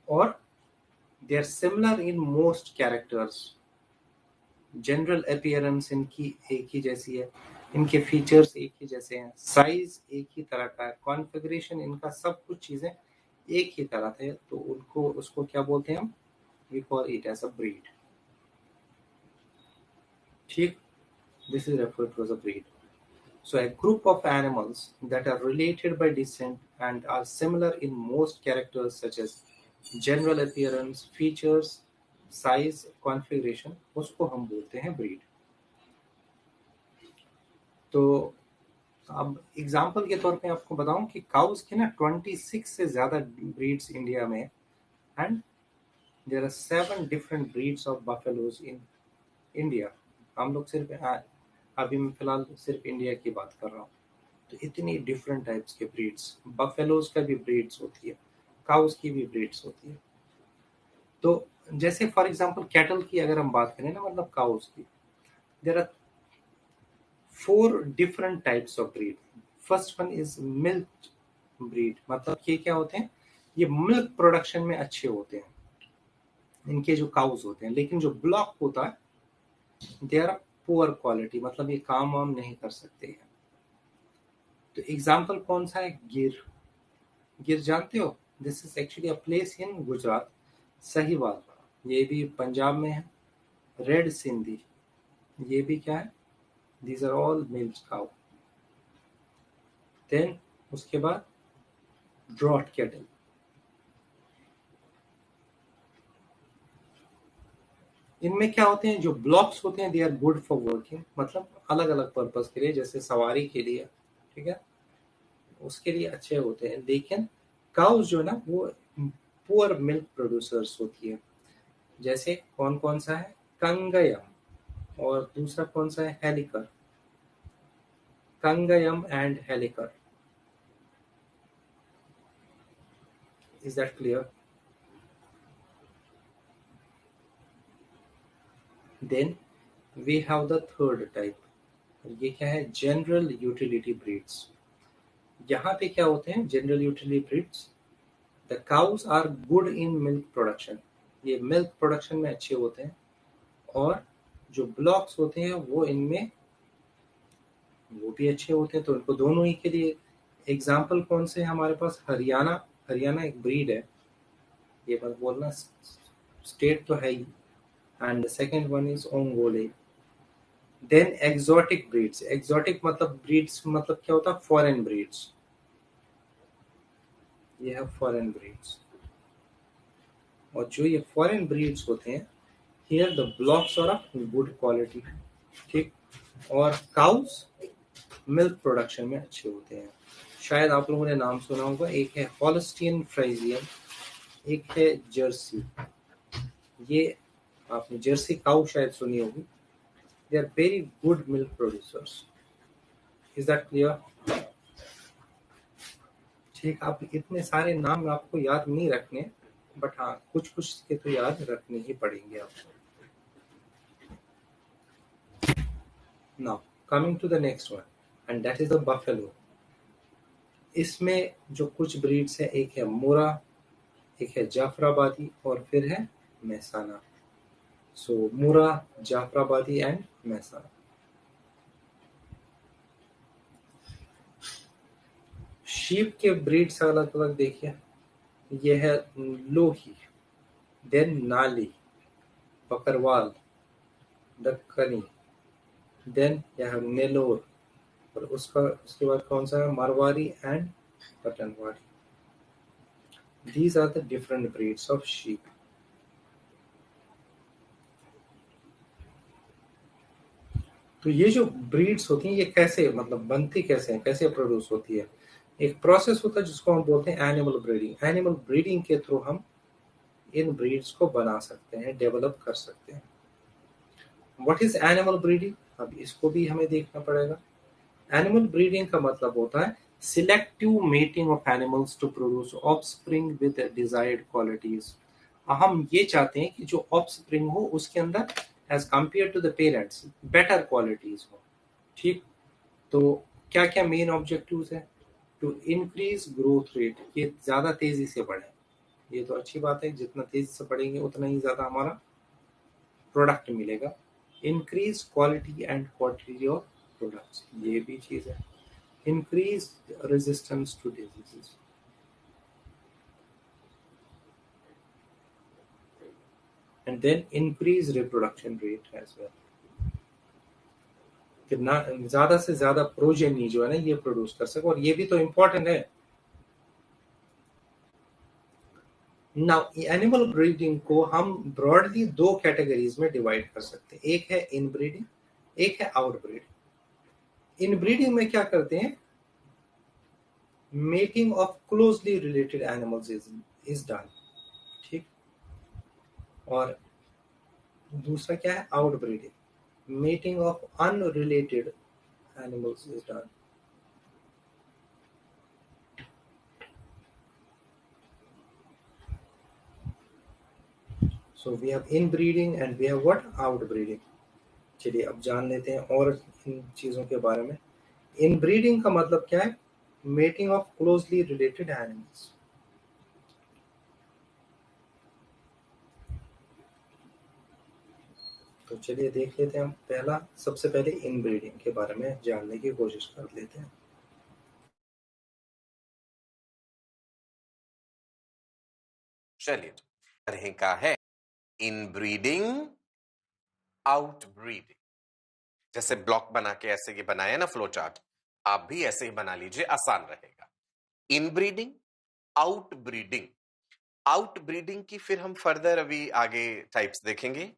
और they are similar in most characters. General appearance इनकी एक ही जैसी है, इनके फीचर्स एक ही जैसे हैं, साइज एक ही तरह का है, कॉन्फ़िगरेशन इनका सब कुछ चीजें एक ही तरह थे। तो उनको उसको क्या बोलते हैं हम? We call it as a breed. ठीक, this is referred to as a breed. So a group of animals that are related by descent and are similar in most characters such as general appearance, features, size, configuration, उसको हम बोलते हैं breed। तो अब एग्जाम्पल के तौर पे आपको बताऊं कि काउस के ना 26 से ज्यादा ब्रीड्स इंडिया में, and there are 7 different breeds of buffaloes in India. हम लोग सिर्फ अभी मैं फिलहाल सिर्फ इंडिया की बात कर रहा हूँ। तो इतनी डिफरेंट टाइप्स के ब्रीड्स, बफेलोज का भी ब्रीड्स होती है, काउस की भी ब्रीड्स होती है। तो जैसे फॉर एग्जांपल कैटल की अगर हम बात करें ना, मतलब काउस की, there are 4 different types of breed. First one is milk breed, मतलब ये क्या होते हैं, ये मिल्क प्रोडक्शन में अच्छे होते हैं इनके जो काउस होते हैं, लेकिन जो ब्लॉक होता है दे आर पुअर क्वालिटी, मतलब ये काम वाम नहीं कर सकते हैं। तो एग्जाम्पल कौन सा है, गिर। गिर जानते हो, this is actually a place in Gujarat. Sahiwal, ये भी पंजाब में है। रेड सिंधी, ये भी क्या है, these are all milk cow. Then उसके बाद ड्रॉट कैटल, इनमें क्या होते हैं, जो ब्लॉक्स होते हैं they are good for working, मतलब अलग अलग पर्पस के लिए, जैसे सवारी के लिए, ठीक है, उसके लिए अच्छे होते हैं। लेकिन काउस जो है ना वो पुअर मिल्क प्रोड्यूसर्स होती है। जैसे कौन कौन सा है, कंगयम, और दूसरा कौन सा है, Hallikar. Kangayam and Hallikar, is that clear? Then we have the third type, ये क्या है, जनरल यूटिलिटी ब्रीड्स। यहाँ पे क्या होते हैं general utility breeds, the cows are good in milk production, ये मिल्क प्रोडक्शन में अच्छे होते हैं, और जो ब्लॉक्स होते हैं वो इनमें वो भी अच्छे होते हैं। तो इनको दोनों ही के लिए एग्जाम्पल कौन से हैं हमारे पास, हरियाणा। हरियाणा एक ब्रीड है, ये मत बोलना स्टेट तो है ही, and second one is Ongole. Then exotic breeds, exotic मतलब ब्रीड्स मतलब क्या होता है, फॉरेन ब्रीड्स, ये है फॉरेन ब्रीड्स। और जो ये फॉरेन ब्रीड्स होते हैं, here the bullocks are of good quality, ठीक। और काउस मिल्क प्रोडक्शन में अच्छे होते हैं। शायद आप लोगों ने नाम सुना होगा, एक है हॉलस्टीन फ्राइजियन, एक है जर्सी। ये आपने जर्सी काउ शायद सुनी होगी। They are very good milk producers. Is that clear? ठीक, आप इतने सारे नाम आपको याद नहीं रखने, बट हाँ कुछ कुछ के तो याद रखने ही पड़ेंगे आपको। Now coming to the next one, and that is the buffalo. इसमें जो कुछ ब्रीड्स है, एक है मोरा, एक है जाफराबादी, और फिर है मेहसाना। सो मुरा, जाफराबादी एंड मेहसाना। शीप के ब्रीड्स अलग अलग देखिए, ये है लोही, देन नाली, बकरवाल, दक्कनी, देन यह नेलोर, और उसके बाद कौन सा है, Marwari and Patanwadi. These are the different breeds of sheep. तो ये जो ब्रीड्स होती हैं ये कैसे, मतलब बनती कैसे हैं, कैसे प्रोड्यूस होती है, एक प्रोसेस होता है जिसको हम बोलते हैं एनिमल ब्रीडिंग। एनिमल ब्रीडिंग के थ्रू हम इन ब्रीड्स को बना सकते हैं, डेवलप कर सकते हैं। व्हाट इज एनिमल ब्रीडिंग, अब इसको भी हमें देखना पड़ेगा। एनिमल ब्रीडिंग का मतलब होता है selective mating of animals to produce offspring with desired qualities. हम ये चाहते हैं कि जो ऑफस्प्रिंग हो उसके अंदर as compare to the parents better qualities हो, ठीक। तो क्या क्या मेन ऑब्जेक्टिव्स है, टू इंक्रीज ग्रोथ रेट, ये ज्यादा तेजी से बढ़े। ये तो अच्छी बात है, जितना तेजी से बढ़ेंगे उतना ही ज्यादा हमारा प्रोडक्ट मिलेगा। Increase quality and quantity of products, ये भी चीज है। Increase resistance to diseases, and then increase reproduction rate as well, कि ना ज्यादा से ज्यादा प्रोजेनी जो है ना ये प्रोड्यूस कर सके, और ये भी तो इम्पोर्टेंट है। नाउ एनिमल ब्रीडिंग को हम ब्रॉडली 2 कैटेगरीज में डिवाइड कर सकते हैं, एक है इनब्रीडिंग, एक है आउटब्रीडिंग। इन ब्रीडिंग में क्या करते हैं, mating of closely related animals is done, ठीक। और दूसरा क्या है, outbreeding, mating of unrelated animals is done. So we have inbreeding and we have what, outbreeding. चलिए अब जान लेते हैं और इन चीजों के बारे में। इन ब्रीडिंग का मतलब क्या है, mating of closely related animals. तो चलिए देख लेते हैं हम। पहला, सबसे पहले इन ब्रीडिंग के बारे में जानने की कोशिश कर लेते हैं। चलिए, तरह का है इन ब्रीडिंग, आउट ब्रीडिंग। जैसे ब्लॉक बना के ऐसे ये बनाया ना फ्लो चार्ट, आप भी ऐसे ही बना लीजिए, आसान रहेगा। इन breeding, out breeding. Out breeding की फिर हम फर्दर अभी आगे टाइप्स देखेंगे।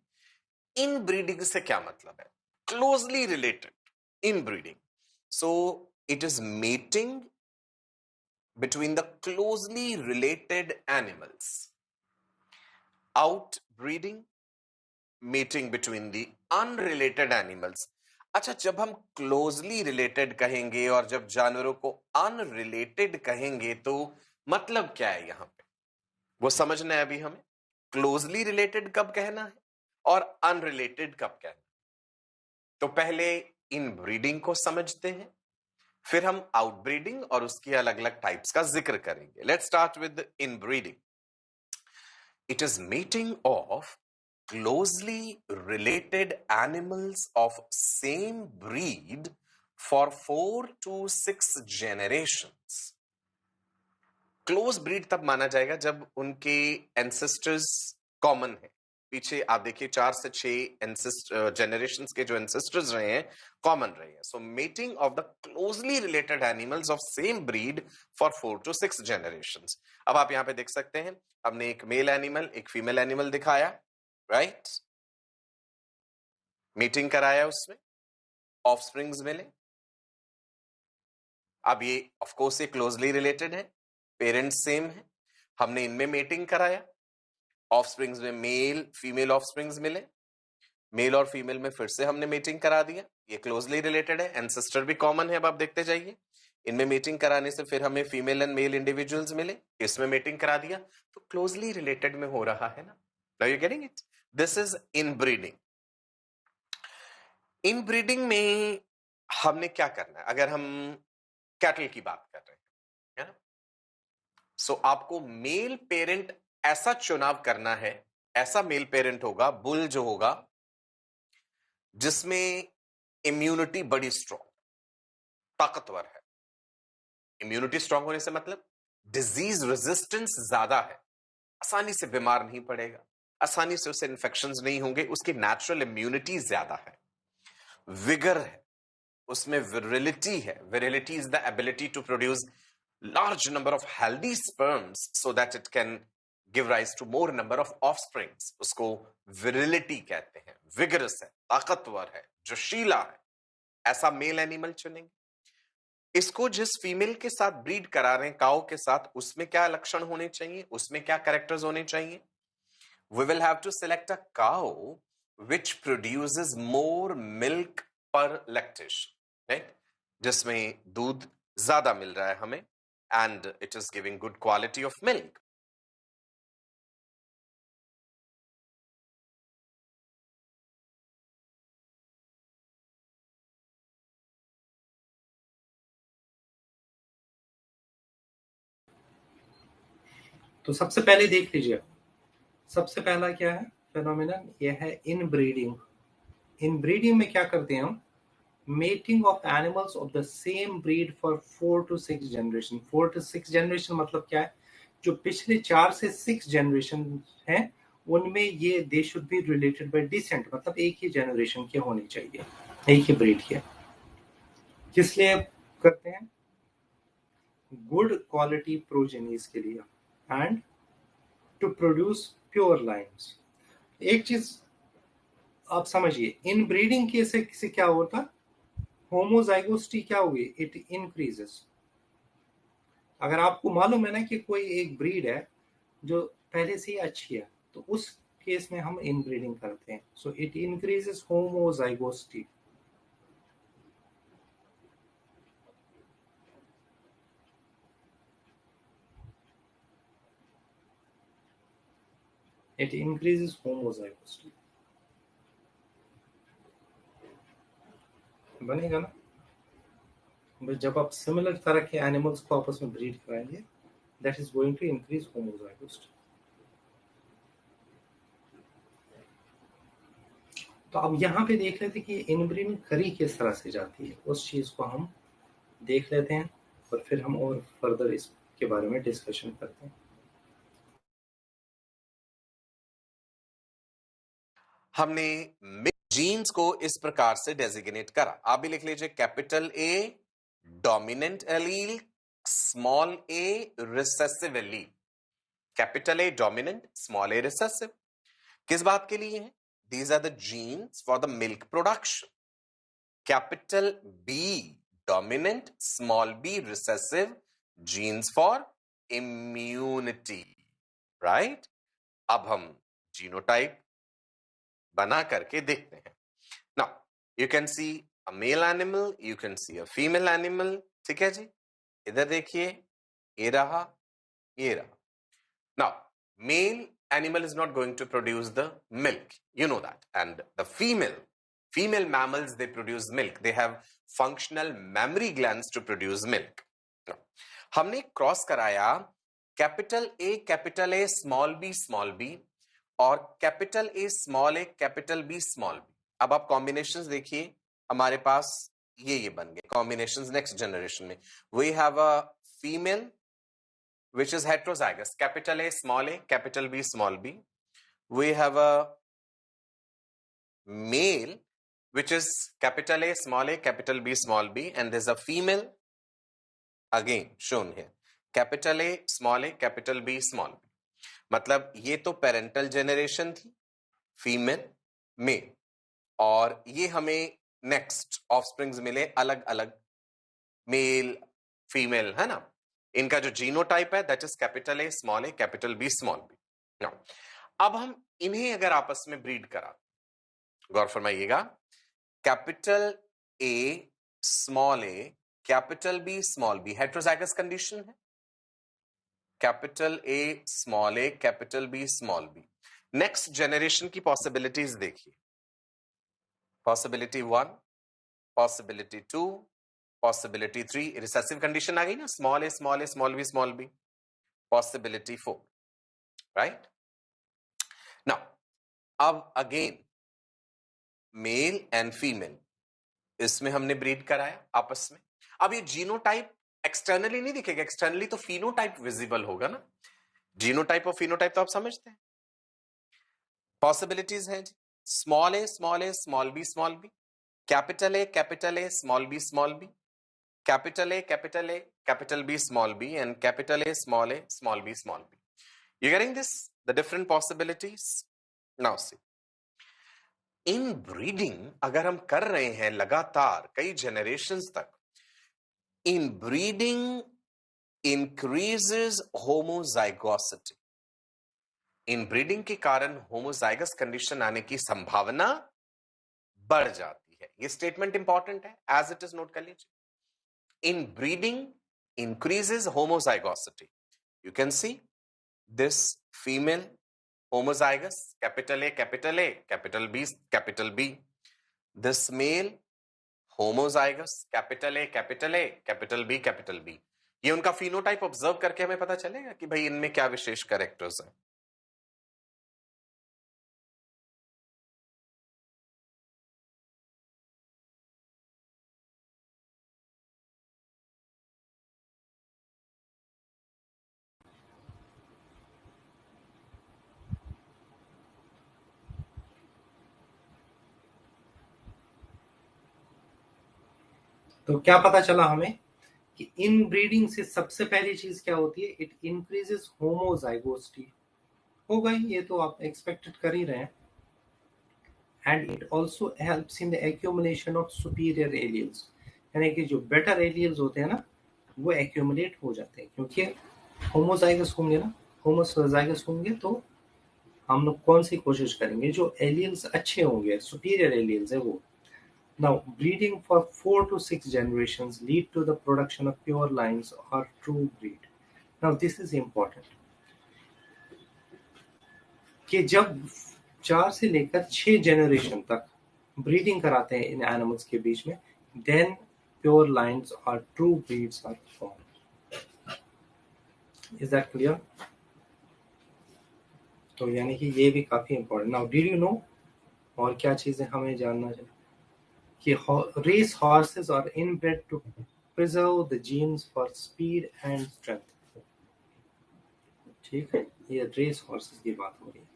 इन ब्रीडिंग से क्या मतलब है, closely related in breeding, so it is mating between the closely related animals. Out breeding, mating between the unrelated animals. अच्छा, जब हम क्लोजली रिलेटेड कहेंगे और जब जानवरों को अनरिलेटेड कहेंगे तो मतलब क्या है यहां पे, वो समझना है अभी हमें। क्लोजली रिलेटेड कब कहना है और अनरिलेटेड कब कहना है। तो पहले इन ब्रीडिंग को समझते हैं, फिर हम आउट ब्रीडिंग और उसकी अलग अलग टाइप्स का जिक्र करेंगे। Let's start with in breeding. It is meeting of closely related animals of same breed for 4 to 6 generations. Close breed तब माना जाएगा जब उनके एंसेस्टर्स कॉमन है। पीछे आप देखिए 4 से 6 जनरेशंस के जो एंसेस्टर्स रहे हैं, कॉमन रहे हैं। So mating of the closely related animals of same breed for 4 to 6 generations. अब आप यहां पे देख सकते हैं, हमने एक मेल एनिमल, एक फीमेल एनिमल दिखाया, राइट? मीटिंग कराया, उसमें ऑफस्प्रिंग्स मिले। अब ये ऑफ कोर्स ये क्लोजली रिलेटेड है, पेरेंट्स सेम है, हमने इनमें मीटिंग कराया, ऑफस्प्रिंग्स में मेल फीमेल ऑफस्प्रिंग्स मिले, मेल और फीमेल में फिर से हमने मीटिंग करा दिया, ये क्लोजली रिलेटेड है, एंसेस्टर भी कॉमन है। अब आप देखते जाइए, इनमें मीटिंग कराने से फिर हमें फीमेल एंड मेल इंडिविजुअल्स मिले, इसमें मीटिंग करा दिया, तो क्लोजली रिलेटेड में हो रहा है ना। Now you getting it, this is in breeding. In breeding में हमने क्या करना है, अगर हम कैटल की बात कर रहे हैं, है ना, सो आपको मेल पेरेंट ऐसा चुनाव करना है, ऐसा मेल पेरेंट होगा, बुल जो होगा, जिसमें इम्यूनिटी बड़ी स्ट्रॉन्ग, ताकतवर है। इम्यूनिटी स्ट्रॉन्ग होने से मतलब डिजीज रेजिस्टेंस ज्यादा है, आसानी से बीमार नहीं पड़ेगा, आसानी से उसे इन्फेक्शंस नहीं होंगे, उसकी नेचुरल इम्यूनिटी ज्यादा है। विगर है, उसमें विरिलिटी है। Virility is the ability to produce large number of healthy sperms so that it can give rise to more number of offsprings. उसको virility कहते हैं। vigorous है, ताकतवर है, जोशीला है, ऐसा मेल एनिमल चुनेंगे। इसको जिस फीमेल के साथ ब्रीड करा रहे हैं, काउ के साथ, उसमें क्या लक्षण होने चाहिए, उसमें क्या कैरेक्टर्स होने चाहिए। We will have to select a cow which produces more milk per lactation, right? जिसमें दूध ज्यादा मिल रहा है हमें, and it is giving good quality of milk. तो सबसे पहले देख लीजिए, सबसे पहला क्या है फेनोमेनन, यह है इन ब्रीडिंग। इन ब्रीडिंग में क्या करते हैं हम, mating of animals of the same breed for 4 to 6 generation. 4 to 6 generation मतलब क्या है, जो पिछले 4 से 6 जनरेशन हैं उनमें ये they should be related by decent, मतलब एक ही जनरेशन के होने चाहिए, एक ही ब्रीड के। किस लिए करते हैं, गुड क्वालिटी प्रोजेनीज के लिए and to produce pure lines. एक चीज आप समझिए, इन ब्रीडिंग के से क्या होता, होमोजाइगोसिटी क्या होगी? It increases. अगर आपको मालूम है ना कि कोई एक ब्रीड है जो पहले से ही अच्छी है, तो उस केस में हम इनब्रीडिंग करते हैं। So it increases homozygosity. It increases homozygosity. बनेगा ना? बस जब आप सिमिलर तरह के एनिमल्स को आपस में ब्रीड कराएंगे, that is going to increase homozygosity. तो अब यहाँ पे देख लेते हैं कि इनब्रीडिंग करी किस तरह से जाती है, उस चीज को हम देख लेते हैं और फिर हम और फर्दर इसके बारे में डिस्कशन करते हैं। हमने जीन्स को इस प्रकार से डेजिग्नेट करा, आप भी लिख लीजिए, capital A dominant allele, small A recessive allele. Capital A dominant, small A recessive, किस बात के लिए है? These are the genes for the milk production. Capital B dominant, small B recessive, genes for immunity, right? अब हम जीनोटाइप बना करके देखते हैं। Now you can see a male animal, you can see a female animal, ठीक है जी? इधर देखिए, ये रहा, ये रहा। Now male animal is not going to produce the milk, you know that, and the female mammals, they produce milk, they have functional mammary glands to produce milk. Now, हमने क्रॉस कराया कैपिटल ए स्मॉल बी और capital A capital B small B. अब आप कॉम्बिनेशंस देखिए, हमारे पास ये बन गए कॉम्बिनेशंस नेक्स्ट जनरेशन में। We have a female which is heterozygous, capital A, capital B, small b. We have a male which is capital A, capital B, small b, and there's a female again shown here, capital A, capital B, small b. मतलब ये तो पेरेंटल जेनरेशन थी, फीमेल मेल, और ये हमें नेक्स्ट ऑफस्प्रिंग्स मिले अलग अलग, मेल फीमेल, है ना? इनका जो जीनोटाइप है that is capital A, capital B, small B. Now अब हम इन्हें अगर आपस में ब्रीड करा, गौर फरमाइएगा, capital A, capital B, small B, heterozygous condition है। Capital A, capital B, small B. Next generation की पॉसिबिलिटीज देखिए, possibility 1, possibility 2, possibility 3, recessive condition आ गई ना, small B, small B. Possibility 4, right? Now अब अगेन मेल एंड फीमेल, इसमें हमने ब्रीड कराया आपस में। अब ये जीनोटाइप एक्सटर्नली नहीं दिखेगा, एक्सटर्नली तो फिनोटाइप विजिबल होगा ना। जीनोटाइप और फिनोटाइप तो आप समझते हैं। पॉसिबिलिटीज हैं जी, small A, small B, capital A, small B, capital A, capital B, small B, and capital A, small B, small B. You getting this, the different possibilities? Now see, inbreeding अगर हम कर रहे हैं लगातार कई जनरेशंस तक, inbreeding increases homozygosity. Inbreeding के कारण होमोजाइगस कंडीशन आने की संभावना बढ़ जाती है। ये स्टेटमेंट इंपॉर्टेंट है, एज इट इज नोट कर लीजिए। इन breeding increases homozygosity, you can see this female homozygous, capital A, capital B, capital B. This male homozygous, capital A, capital B, capital B. ये उनका phenotype ऑब्जर्व करके हमें पता चलेगा कि भाई इनमें क्या विशेष कैरेक्टर्स हैं। तो क्या पता चला हमें कि इन ब्रीडिंग से सबसे पहली चीज क्या होती है? It increases homozygosity. होगा ही, ये तो आप एक्सपेक्टेड कर ही रहे हैं। And it also helps in the accumulation of superior aliens. यानी कि जो बेटर एलियल्स होते हैं ना वो एक्यूमुलेट हो जाते हैं, क्योंकि होमोजाइगस होंगे ना, होमोजाइगस होंगे तो हम लोग कौन सी कोशिश करेंगे, जो एलियल्स अच्छे होंगे, सुपीरियर एलियल्स है वो। Now, breeding for 4 to 6 generations lead to the production of pure lines or true breed. Now, this is important कि जब 4 से लेकर 6 जनरेशन तक ब्रीडिंग कराते हैं इन एनिमल्स के बीच में, then pure lines or true breeds are formed. Is that clear? तो यानी कि ये भी काफी important. Now, did you know और क्या चीजें हमें जानना चाहिए कि race horses are inbred to preserve the genes for speed and strength. ठीक है, ये रेस हॉर्सेस की बात हो रही है।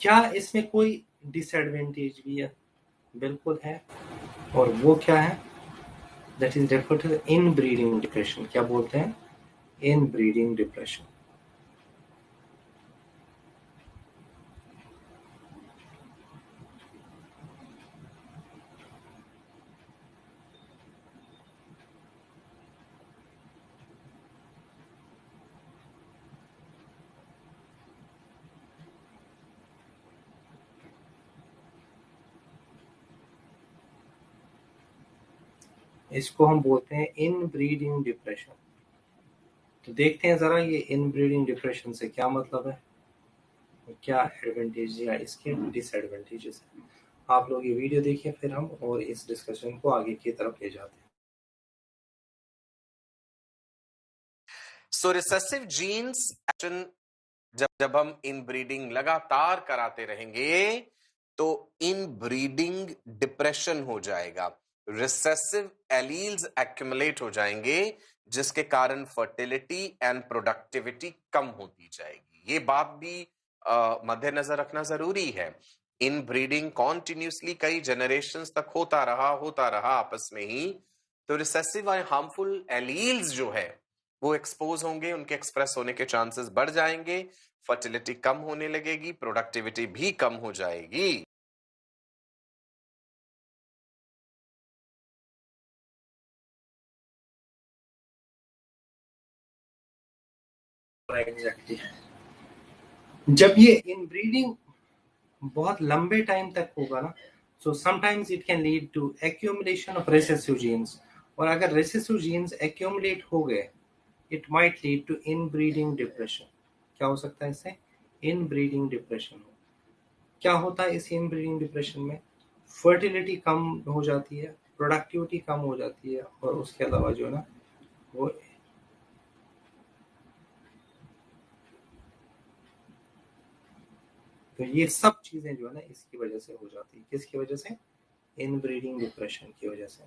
क्या इसमें कोई डिसएडवांटेज भी है? बिल्कुल है, और वो क्या है? That is referred to inbreeding depression. क्या बोलते हैं? Inbreeding depression. इसको हम बोलते हैं इन ब्रीडिंग डिप्रेशन। तो देखते हैं जरा ये इन ब्रीडिंग डिप्रेशन से क्या मतलब है, क्या एडवांटेज या इसके डिसएडवांटेजेस है। आप लोग ये वीडियो देखिए, फिर हम और इस डिस्कशन को आगे की तरफ ले जाते हैं। सो रिसेसिव जीन्स जब हम इन ब्रीडिंग लगातार कराते रहेंगे तो इन ब्रीडिंग डिप्रेशन हो जाएगा, रिसेसिव एलील्स एक्यूमुलेट हो जाएंगे, जिसके कारण फर्टिलिटी एंड प्रोडक्टिविटी कम होती जाएगी। ये बात भी मद्देनजर रखना जरूरी है। इन ब्रीडिंग कॉन्टिन्यूसली कई जनरेशंस तक होता रहा आपस में ही, तो रिसेसिव और हार्मफुल एलील्स जो है वो एक्सपोज होंगे, उनके एक्सप्रेस होने के चांसेस बढ़ जाएंगे, फर्टिलिटी कम होने लगेगी, प्रोडक्टिविटी भी कम हो जाएगी। एग्जैक्टली। जब ये इनब्रीडिंग बहुत लंबे टाइम तक होगा ना, so sometimes it can lead to accumulation of recessive genes, और अगर रेसेसिव जीन्स एक्यूमुलेट हो गए, it might lead to inbreeding depression. क्या हो सकता है इससे? इनब्रीडिंग डिप्रेशन हो। क्या होता है इस इनब्रीडिंग डिप्रेशन में? फर्टिलिटी कम हो जाती है, प्रोडक्टिविटी कम हो जाती है, और उसके अलावा जो है ना वो, तो ये सब चीजें जो है ना इसकी वजह से हो जाती है। किसकी वजह से? इनब्रीडिंग डिप्रेशन की वजह से।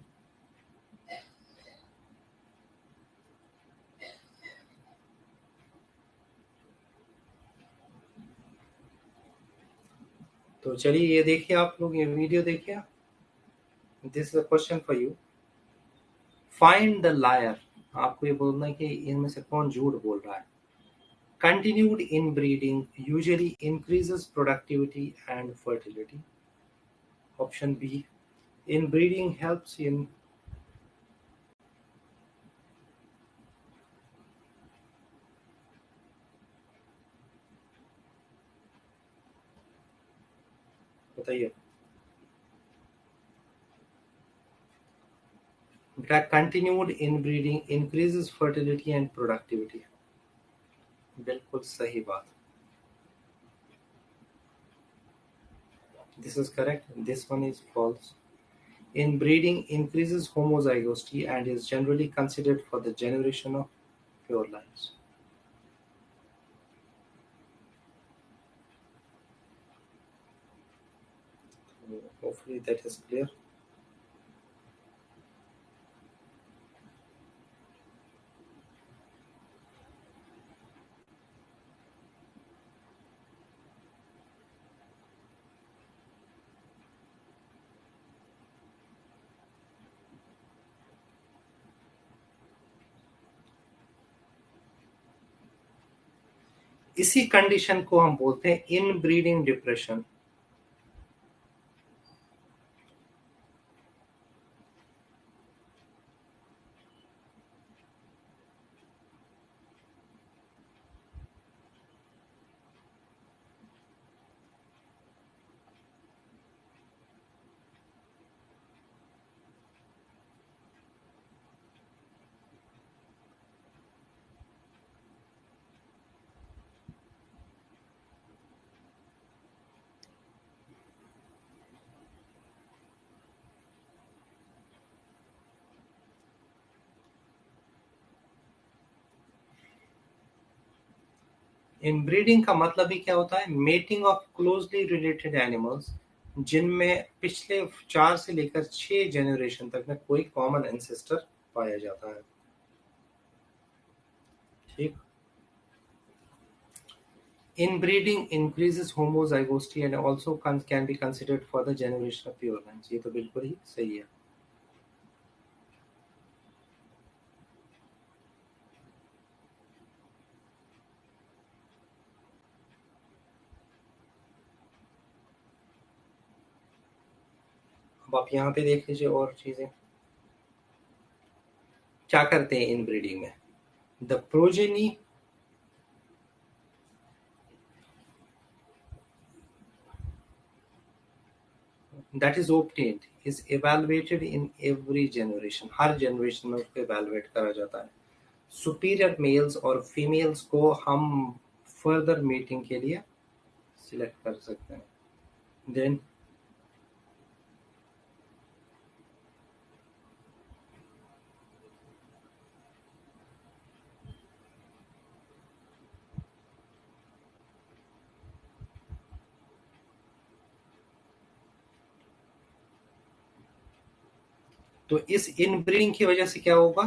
तो चलिए ये देखिए, आप लोग ये वीडियो देखिए। This is a question for you. Find the liar. आपको ये बोलना है कि इनमें से कौन झूठ बोल रहा है। Continued inbreeding usually increases productivity and fertility. Option B, inbreeding helps in, बताइए बेटा। Continued inbreeding increases fertility and productivity. बिल्कुल सही बात। This is correct. This one is false. Inbreeding increases homozygosity and is generally considered for the generation of pure lines. Hopefully that is clear. इसी कंडीशन को हम बोलते हैं इनब्रीडिंग डिप्रेशन। इनब्रीडिंग का मतलब ही क्या होता है? Mating of closely related animals जिनमें पिछले 4 से लेकर 6 जनरेशन तक में कोई कॉमन एंसेस्टर पाया जाता है। ठीक। Inbreeding increases homozygosity and also can be considered for the generation of pure lines। ये तो बिल्कुल ही सही है। अब आप यहाँ पे देख लीजिए और चीजें क्या करते हैं इनब्रीडिंग में। The progeny that is obtained is evaluated in every generation। Her generation में उसको evaluate करा जाता है। सुपीरियर मेल्स और फीमेल्स को हम फर्दर मीटिंग के लिए सिलेक्ट कर सकते हैं। देन तो इस इनब्रीडिंग की वजह से क्या होगा?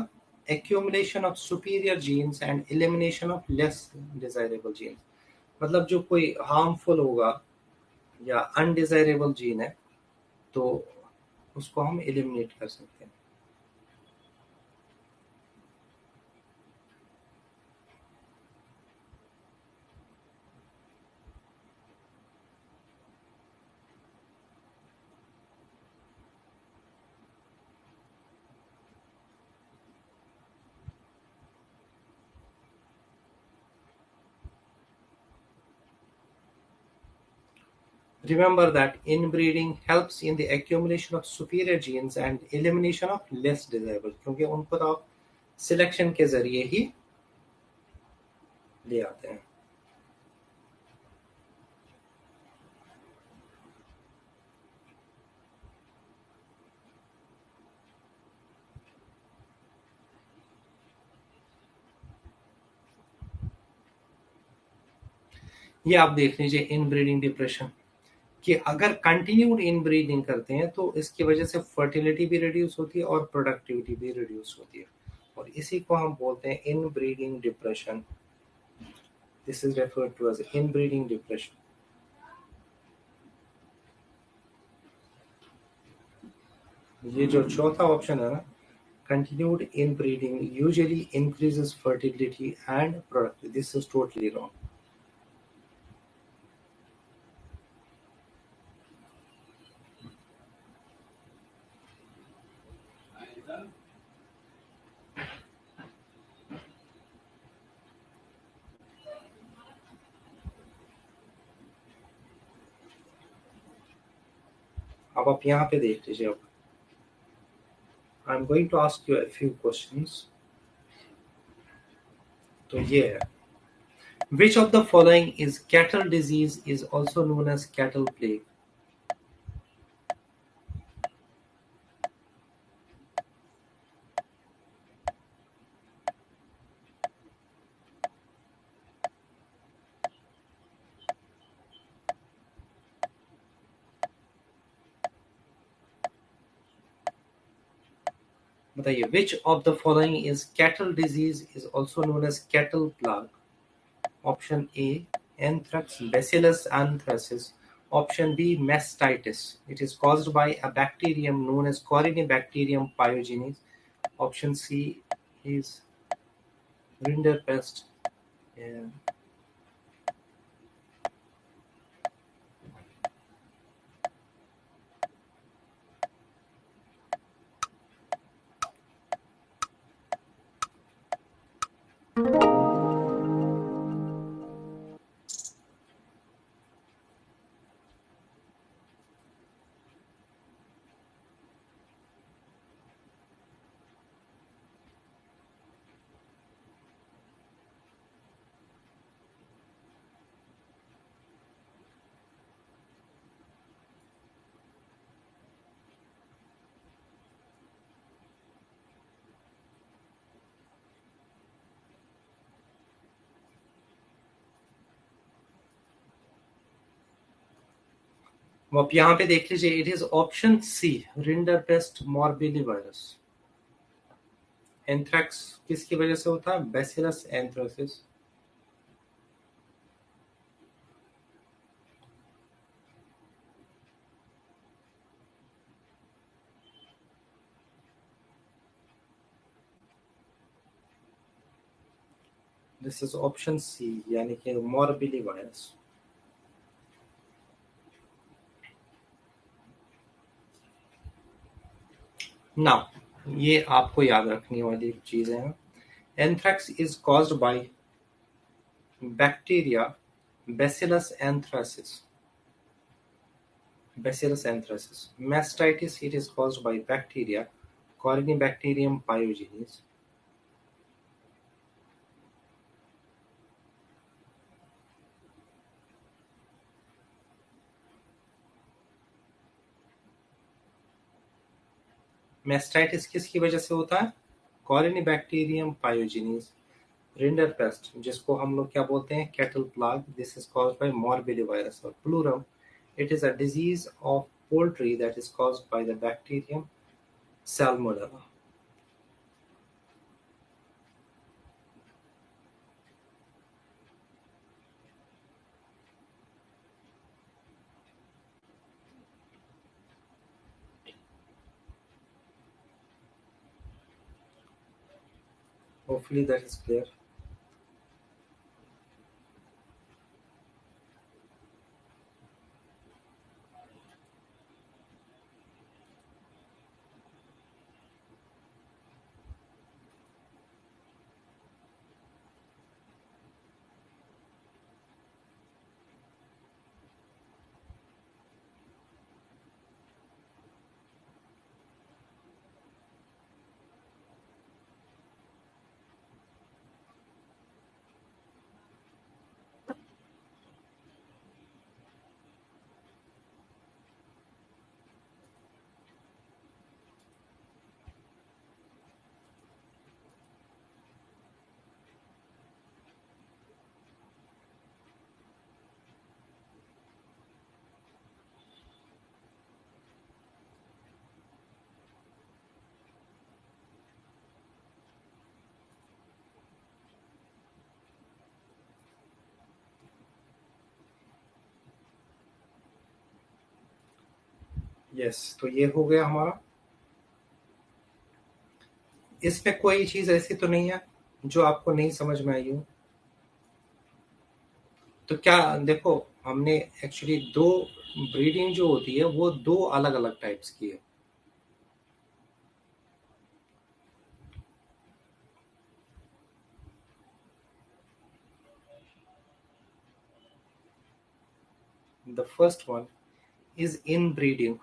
Accumulation of superior genes and elimination of less desirable genes. मतलब जो कोई हार्मफुल होगा या अनडिजायरेबल जीन है तो उसको हम एलिमिनेट कर सकते हैं। Remember that inbreeding helps in the accumulation of superior genes and elimination of less desirable, क्योंकि उनको तो आप सिलेक्शन के जरिए ही ले आते हैं। ये आप देख लीजिए इनब्रीडिंग डिप्रेशन कि अगर कंटिन्यूड इनब्रीडिंग करते हैं तो इसकी वजह से फर्टिलिटी भी रिड्यूस होती है और प्रोडक्टिविटी भी रिड्यूस होती है, और इसी को हम बोलते हैं inbreeding depression. This is referred to as inbreeding depression. ये जो चौथा ऑप्शन है ना, continued inbreeding usually increases fertility and productivity, this is totally wrong। अब आप यहाँ पे देख लीजिए। अब I am going to ask you a few questions. तो ये है, which of the following is cattle disease is also known as cattle plague? बताइए, which of the following is cattle disease is also known as cattle plague? Option A, anthrax, bacillus anthracis। Option B, mastitis, it is caused by a bacterium known as Corynebacterium pyogenes। Option C is rinderpest, आप यहाँ पे देख लीजिए, it is option C, rinderpest morbillivirus. Anthrax किसकी वजह से होता है? Bacillus anthracis. This is option C, यानी कि मॉर्बिलीवायरस। नाउ ये आपको याद रखने वाली चीजें हैं। Anthrax is caused by bacteria bacillus anthracis. Bacillus anthracis. Mastitis, it is caused by bacteria Corynebacterium pyogenes. Mastitis किसकी वजह से होता है? Corynebacterium pyogenes. Rinderpest, जिसको हम लोग क्या बोलते हैं? Cattle plague. This is caused by morbillivirus or plurum. It is a disease of poultry that is caused by the bacterium Salmonella. Hopefully that is clear. Yes, तो ये हो गया हमारा। इसमें कोई चीज ऐसी तो नहीं है जो आपको नहीं समझ में आई हो? तो क्या देखो, हमने एक्चुअली दो ब्रीडिंग जो होती है वो दो अलग अलग टाइप्स की है। The first one is in breeding,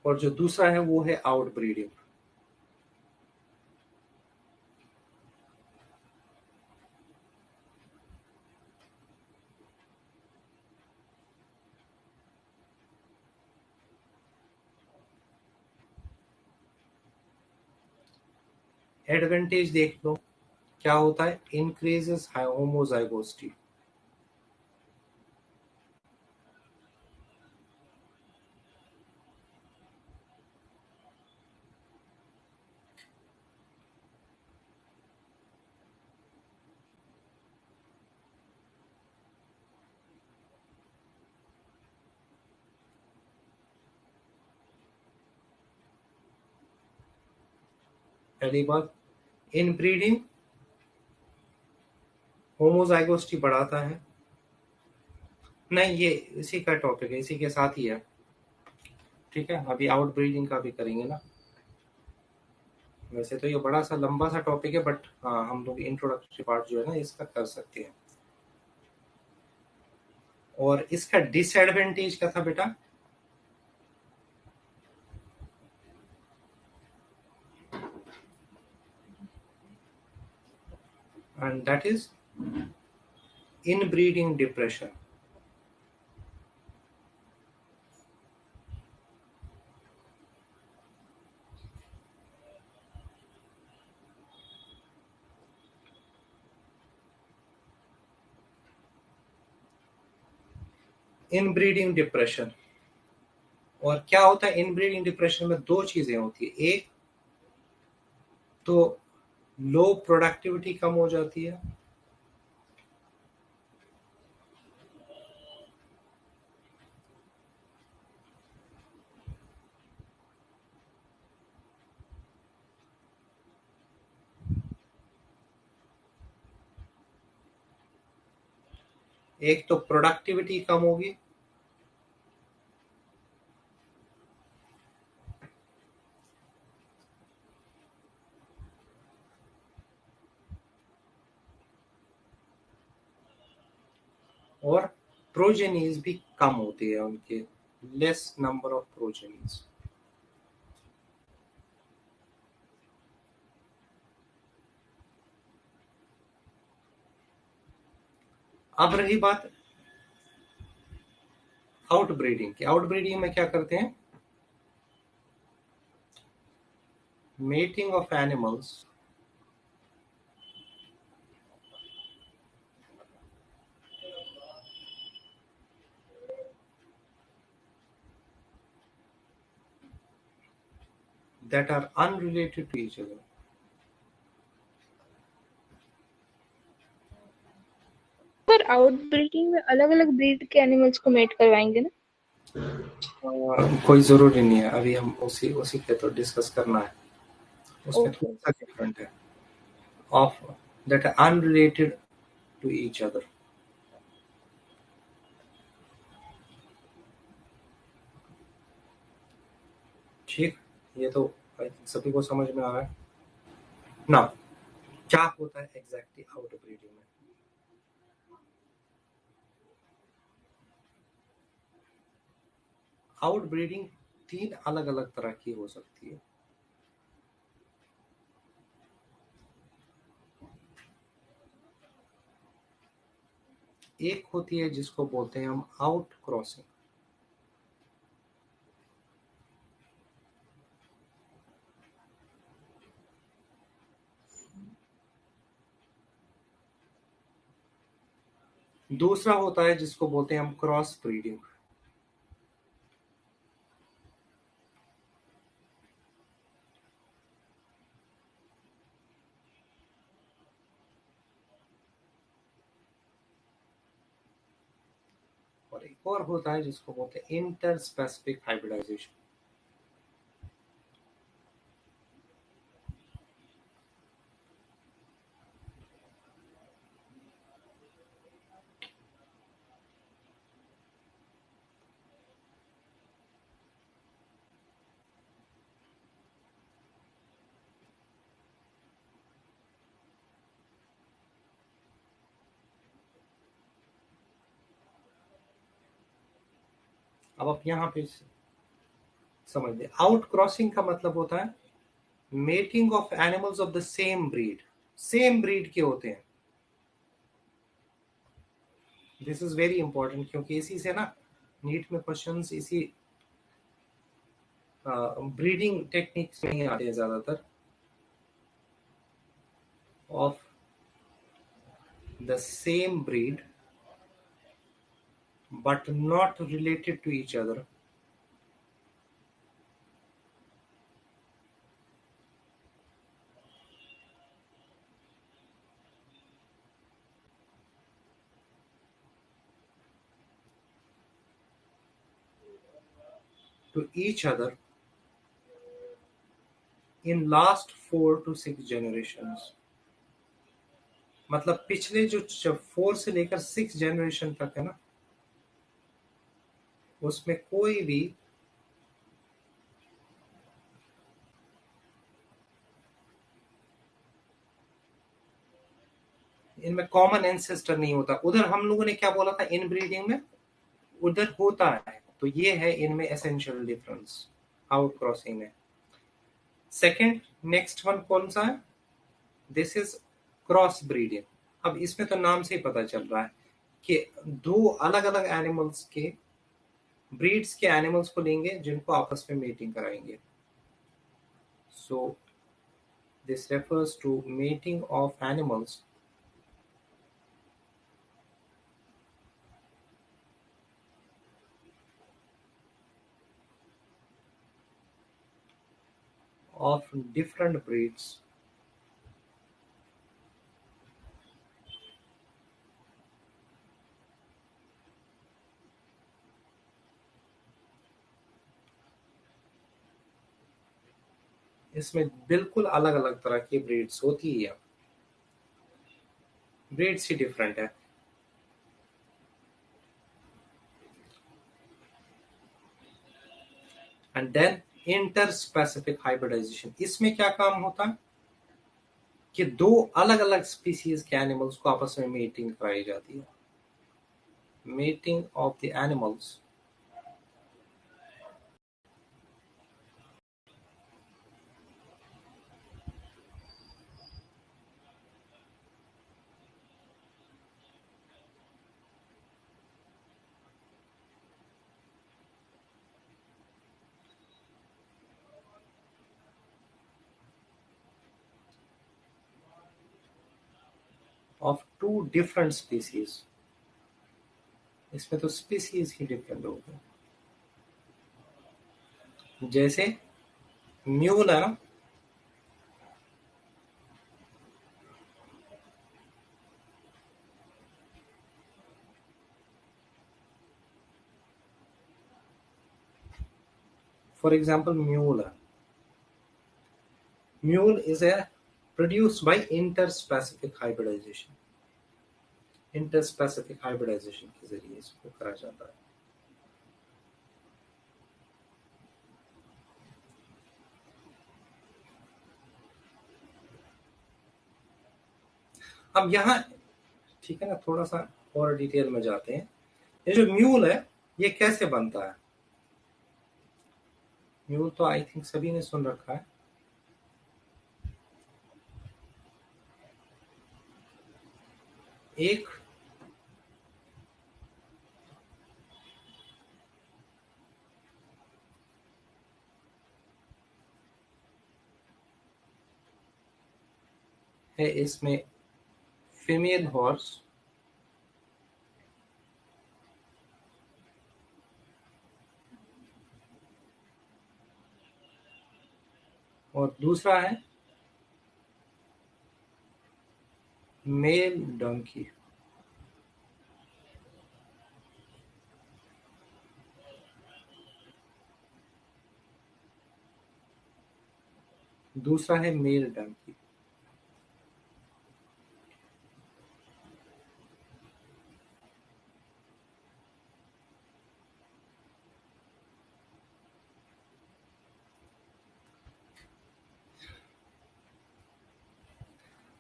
और जो दूसरा है वो है आउट ब्रीडिंग। एडवांटेज देख लो, क्या होता है? Increases homozygosity. पहली बात, इन ब्रीडिंग होमोजाइगोसिटी बढ़ाता है। नहीं, ये इसी का टॉपिक है, इसी के साथ ही है। ठीक है, अभी आउट ब्रीडिंग का भी करेंगे ना। वैसे तो ये बड़ा सा लंबा सा टॉपिक है, बट हाँ, हम लोग इंट्रोडक्टरी पार्ट जो है ना इसका कर सकते हैं। और इसका डिसएडवांटेज क्या था बेटा? And that is inbreeding depression. Inbreeding depression. और क्या होता है इनब्रीडिंग डिप्रेशन में? दो चीजें होती है, एक तो लो प्रोडक्टिविटी कम हो जाती है, एक तो प्रोडक्टिविटी कम होगी, और प्रोजेनीज भी कम होती है उनके, लेस नंबर ऑफ प्रोजेनीज। अब रही बात आउटब्रीडिंग की। आउटब्रीडिंग में क्या करते हैं? Mating of animals that are unrelated to each other. पर आउटब्रीडिंग में अलग अलग ब्रीड के एनिमल्स को मेट करवाएंगे ना? कोई जरूरी नहीं है, अभी हम उसी उसी पे तो डिस्कस करना है, उसमें ओके। थोड़ा सा डिफरेंट है। Of that are unrelated to each other. ठीक, ये तो सभी को समझ में आ रहा है ना? क्या होता है एग्जैक्टली आउटब्रीडिंग में? आउटब्रीडिंग तीन अलग अलग तरह की हो सकती है। एक होती है जिसको बोलते हैं हम आउट क्रॉसिंग। दूसरा होता है जिसको बोलते हैं हम क्रॉस ब्रीडिंग। और एक और होता है जिसको बोलते हैं इंटर स्पेसिफिक हाइब्रिडाइजेशन। अब आप यहाँ पे समझ लें, आउट क्रॉसिंग का मतलब होता है mating of animals of the same breed. Same breed के होते हैं। दिस इज वेरी इंपॉर्टेंट, क्योंकि इसी से ना नीट में क्वेश्चंस इसी ब्रीडिंग टेक्निक्स में ही आते हैं ज्यादातर। Of the same breed but not related to each other, to each other in last 4 to 6 generations। मतलब पिछले जो 4 से लेकर 6 जनरेशन तक है ना, उसमें कोई भी इनमें कॉमन एंसेस्टर नहीं होता। उधर हम लोगों ने क्या बोला था इनब्रीडिंग में, उधर होता है। तो ये है इनमें एसेंशियल डिफरेंस आउट क्रॉसिंग में। सेकंड, नेक्स्ट वन कौन सा है? This is cross breeding. अब इसमें तो नाम से ही पता चल रहा है कि दो अलग अलग एनिमल्स के ब्रीड्स के एनिमल्स को लेंगे जिनको आपस में मेटिंग कराएंगे। So this refers to mating of animals of different breeds इसमें बिल्कुल अलग अलग तरह की ब्रीड्स होती है, ब्रीड्स ही डिफरेंट है। And then interspecific hybridization, इसमें क्या काम होता है कि दो अलग अलग स्पीसीज के एनिमल्स को आपस में मीटिंग कराई जाती है। Mating of the animals of two different species, इसमें तो स्पीसीज ही डिफरेंट हो गए। जैसे म्यूल है ना, फॉर एग्जाम्पल म्यूल है, mule is a produced by interspecific hybridization, interspecific hybridization के जरिए इसको करा जाता है। अब यहाँ ठीक है ना, थोड़ा सा और डिटेल में जाते हैं। ये जो म्यूल है ये कैसे बनता है? म्यूल तो आई थिंक सभी ने सुन रखा है। एक है इसमें फीमेल हॉर्स और दूसरा है मेल डंकी। दूसरा है मेल डंकी।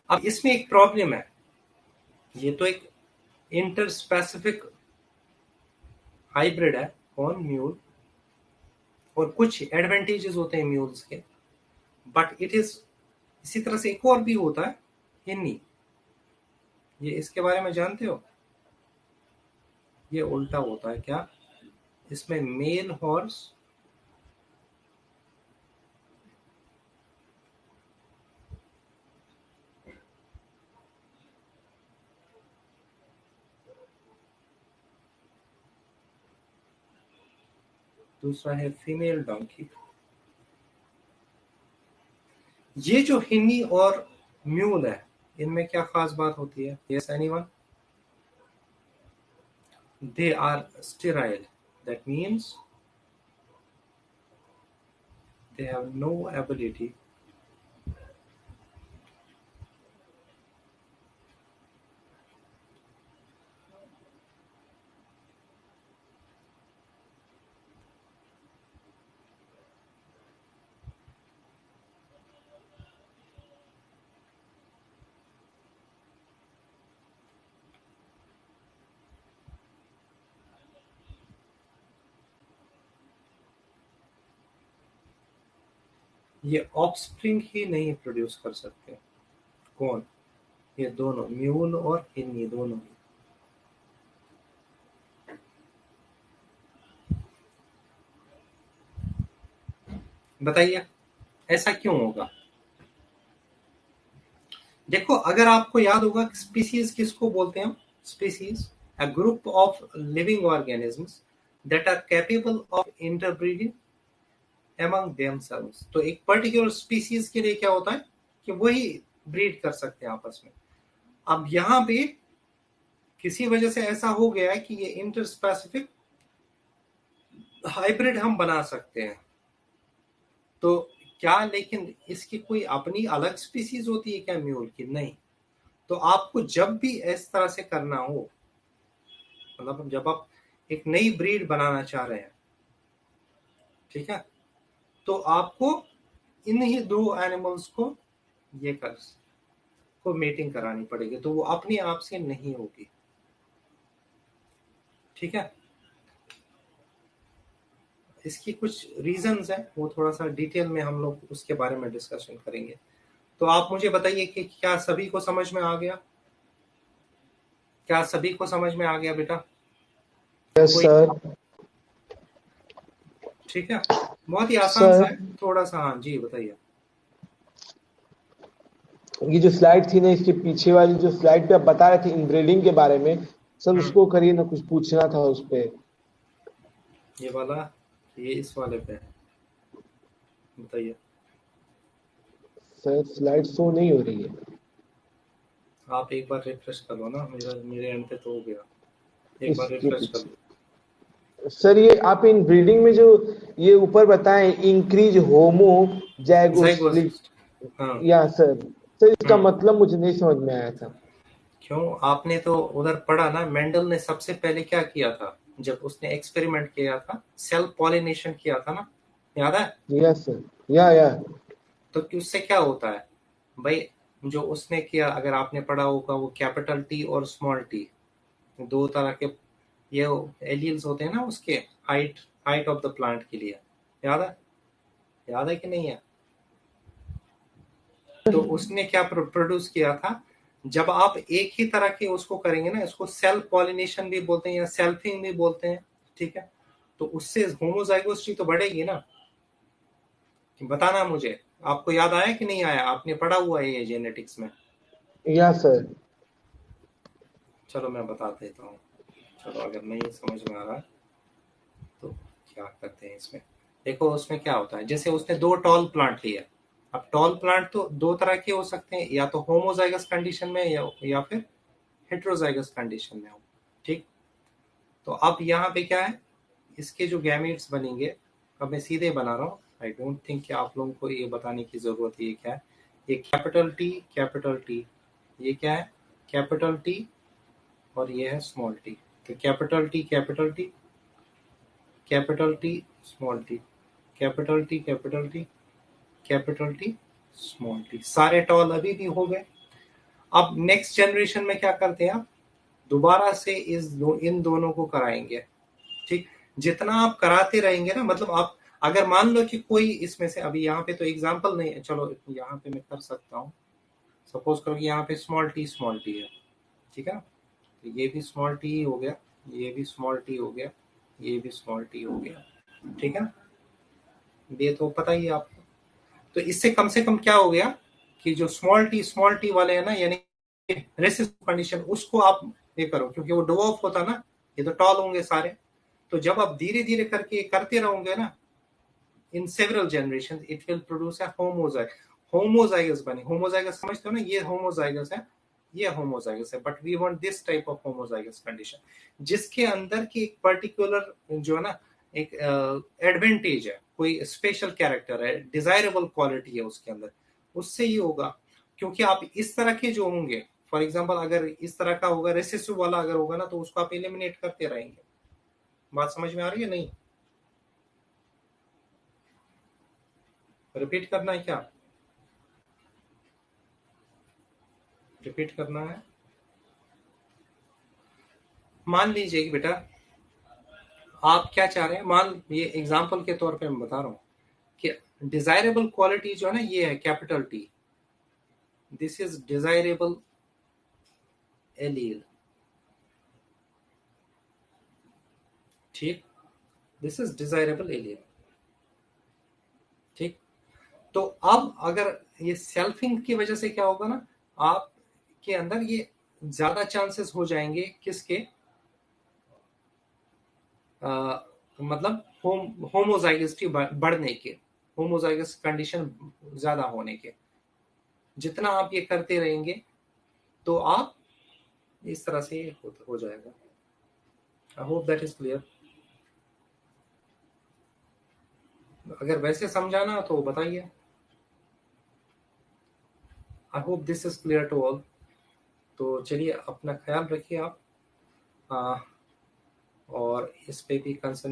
अब इसमें एक प्रॉब्लम है, ये तो एक इंटरस्पेसिफिक हाइब्रिड है कौन, म्यूल, और कुछ एडवांटेजेस होते हैं म्यूल्स के, बट इट इज इसी तरह से एक और भी होता है हिन्नी, ये इसके बारे में जानते हो? ये उल्टा होता है क्या, इसमें मेल हॉर्स दूसरा है फीमेल डंकी। ये जो हिन्नी और म्यूल है इनमें क्या खास बात होती है? Yes anyone? They are sterile, that means they have no ability ये ऑफस्प्रिंग ही नहीं प्रोड्यूस कर सकते। कौन? ये दोनों, म्यूल और हिन्नी दोनों ही। बताइए ऐसा क्यों होगा? देखो अगर आपको याद होगा स्पीसीज किसको बोलते हैं? Species a group of living organisms that are capable of interbreeding among themselves। तो एक पर्टिकुलर स्पीसीज के लिए क्या होता है कि वही ब्रीड कर सकते हैं आपस में। अब यहाँ पे किसी वजह से ऐसा हो गया है कि ये इंटर स्पेसिफिक हाइब्रिड हम बना सकते हैं, तो क्या लेकिन इसकी कोई अपनी अलग स्पीसीज होती है क्या म्यूल की? नहीं। तो आपको जब भी इस तरह से करना हो, मतलब जब आप एक नई ब्रीड बनाना चाह रहे हैं, ठीक है, तो आपको इन ही दो एनिमल्स को ये कर को मेटिंग करानी पड़ेगी, तो वो अपने आप से नहीं होगी। ठीक है, इसकी कुछ रीजंस है, वो थोड़ा सा डिटेल में हम लोग उसके बारे में डिस्कशन करेंगे। तो आप मुझे बताइए कि क्या सभी को समझ में आ गया? क्या सभी को समझ में आ गया बेटा? यस कोई? सर। ठीक है, बहुत ही आसान सा सर है थोड़ा सा। हाँ जी बताइए। ये जो स्लाइड थी ना, इसके पीछे वाली जो स्लाइड पे आप बता रहे थे इनब्रीडिंग के बारे में, सर उसको करिए ना, कुछ पूछना था उस पे। ये वाला, ये इस वाले पे है, बताइए। सर स्लाइड शो नहीं हो रही है। आप एक बार रिफ्रेश कर लो ना, मेरे एंड पे तो हो गया, एक बार इसके रिफ्रेश कर लो। पीछे सर, ये आप इन ब्रीडिंग में जो ये ऊपर बताएं, इंक्रीज होमो जाइगोस। जाइगोस्प्लिट, हाँ। या सर इसका मतलब मुझे नहीं समझ में आया था। क्यों? आपने तो उधर पढ़ा ना, मेंडल ने सबसे पहले क्या किया था जब उसने एक्सपेरिमेंट किया था? सेल्फ पॉलिनेशन किया था ना, याद है? यस सर, या तो उससे क्या होता है भाई? जो उसने किया, अगर आपने पढ़ा होगा, वो कैपिटल टी और स्मॉल टी, दो तरह के ये एलील्स होते हैं ना उसके, height height of the plant के लिए। याद है? याद है कि नहीं है? तो उसने क्या प्रोड्यूस किया था? जब आप एक ही तरह के उसको करेंगे ना, इसको सेल्फ पॉलिनेशन भी बोलते हैं या सेल्फिंग भी बोलते हैं, ठीक है, तो उससे होमोजाइगोसिटी तो बढ़ेगी ना। बताना मुझे, आपको याद आया कि नहीं आया? आपने पढ़ा हुआ है ये जेनेटिक्स में? या सर। चलो मैं बता देता हूँ। चलो अगर नहीं समझ में आ रहा तो क्या करते हैं इसमें, देखो उसमें क्या होता है। जैसे उसने दो टॉल प्लांट लिए, अब टॉल प्लांट तो दो तरह के हो सकते हैं, या तो होमोजाइगस कंडीशन में या फिर हेट्रोजाइगस कंडीशन में हो। ठीक, तो अब यहाँ पे क्या है, इसके जो गैमेट्स बनेंगे, अब मैं सीधे बना रहा हूँ, आई डोंट थिंक कि आप लोगों को ये बताने की जरूरत है ये क्या है। ये कैपिटल टी कैपिटल टी, ये क्या है? कैपिटल टी, और ये है स्मॉल टी। तो capital T capital T, capital T small T, capital T capital T, capital T small T, सारे टॉल अभी भी हो गए। अब नेक्स्ट जनरेशन में क्या करते हैं आप? दोबारा से इन दोनों को कराएंगे। ठीक, जितना आप कराते रहेंगे ना, मतलब आप अगर मान लो कि कोई इसमें से, अभी यहाँ पे तो एग्जांपल नहीं है, चलो यहाँ पे मैं कर सकता हूँ। सपोज करो कि यहाँ पे स्मॉल टी है, ठीक है, तो ये भी स्मॉल टी ही हो गया, ये भी स्मॉल टी हो गया, ये भी स्मॉल टी हो गया, ठीक है ना? ये तो पता ही है आपको। तो इससे कम से कम क्या हो गया कि जो स्मॉल टी वाले हैं ना, यानी रेसिस्टिव कंडीशन, उसको आप ये करो, क्योंकि वो डोवर्फ होता ना, ये तो टॉल होंगे सारे। तो जब आप धीरे धीरे करके करते रहोगे ना, in several generation, it will produce a homozygous बने। होमोजाइगस समझते हो ना, ये होमोजाइगस है, ये होमोजाइगस है, but we want this type of homozygous condition, जिसके अंदर की एक पर्टिकुलर जो है ना, एक एडवांटेज है, कोई स्पेशल कैरेक्टर है, डिजायरेबल क्वालिटी है उसके अंदर, उससे ही होगा। क्योंकि आप इस तरह के जो होंगे, फॉर एग्जांपल अगर इस तरह का होगा, रेसेसिव वाला अगर होगा ना, तो उसको आप एलिमिनेट करते रहेंगे। बात समझ में आ रही है? नहीं, रिपीट करना है क्या? रिपीट करना है? मान लीजिए कि बेटा आप क्या चाह रहे हैं, मान ये एग्जांपल के तौर पे मैं बता रहा हूं कि डिजायरेबल क्वालिटी जो है ना, ये है capital T, this is desirable allele. ठीक, दिस इज डिजायरेबल एलील। ठीक, तो अब अगर ये सेल्फिंग की वजह से क्या होगा ना, आपके अंदर ये ज्यादा चांसेस हो जाएंगे किसके, मतलब होमोजाइगसिटी बढ़ने के। होमोजाइगस कंडीशन ज्यादा होने के। जितना आप ये करते रहेंगे तो आप इस तरह से हो जाएगा। I hope that is clear. अगर वैसे समझाना तो बताइए। I hope this is clear to all. तो चलिए अपना ख्याल रखिए आप, और इस पे भी कंसर्न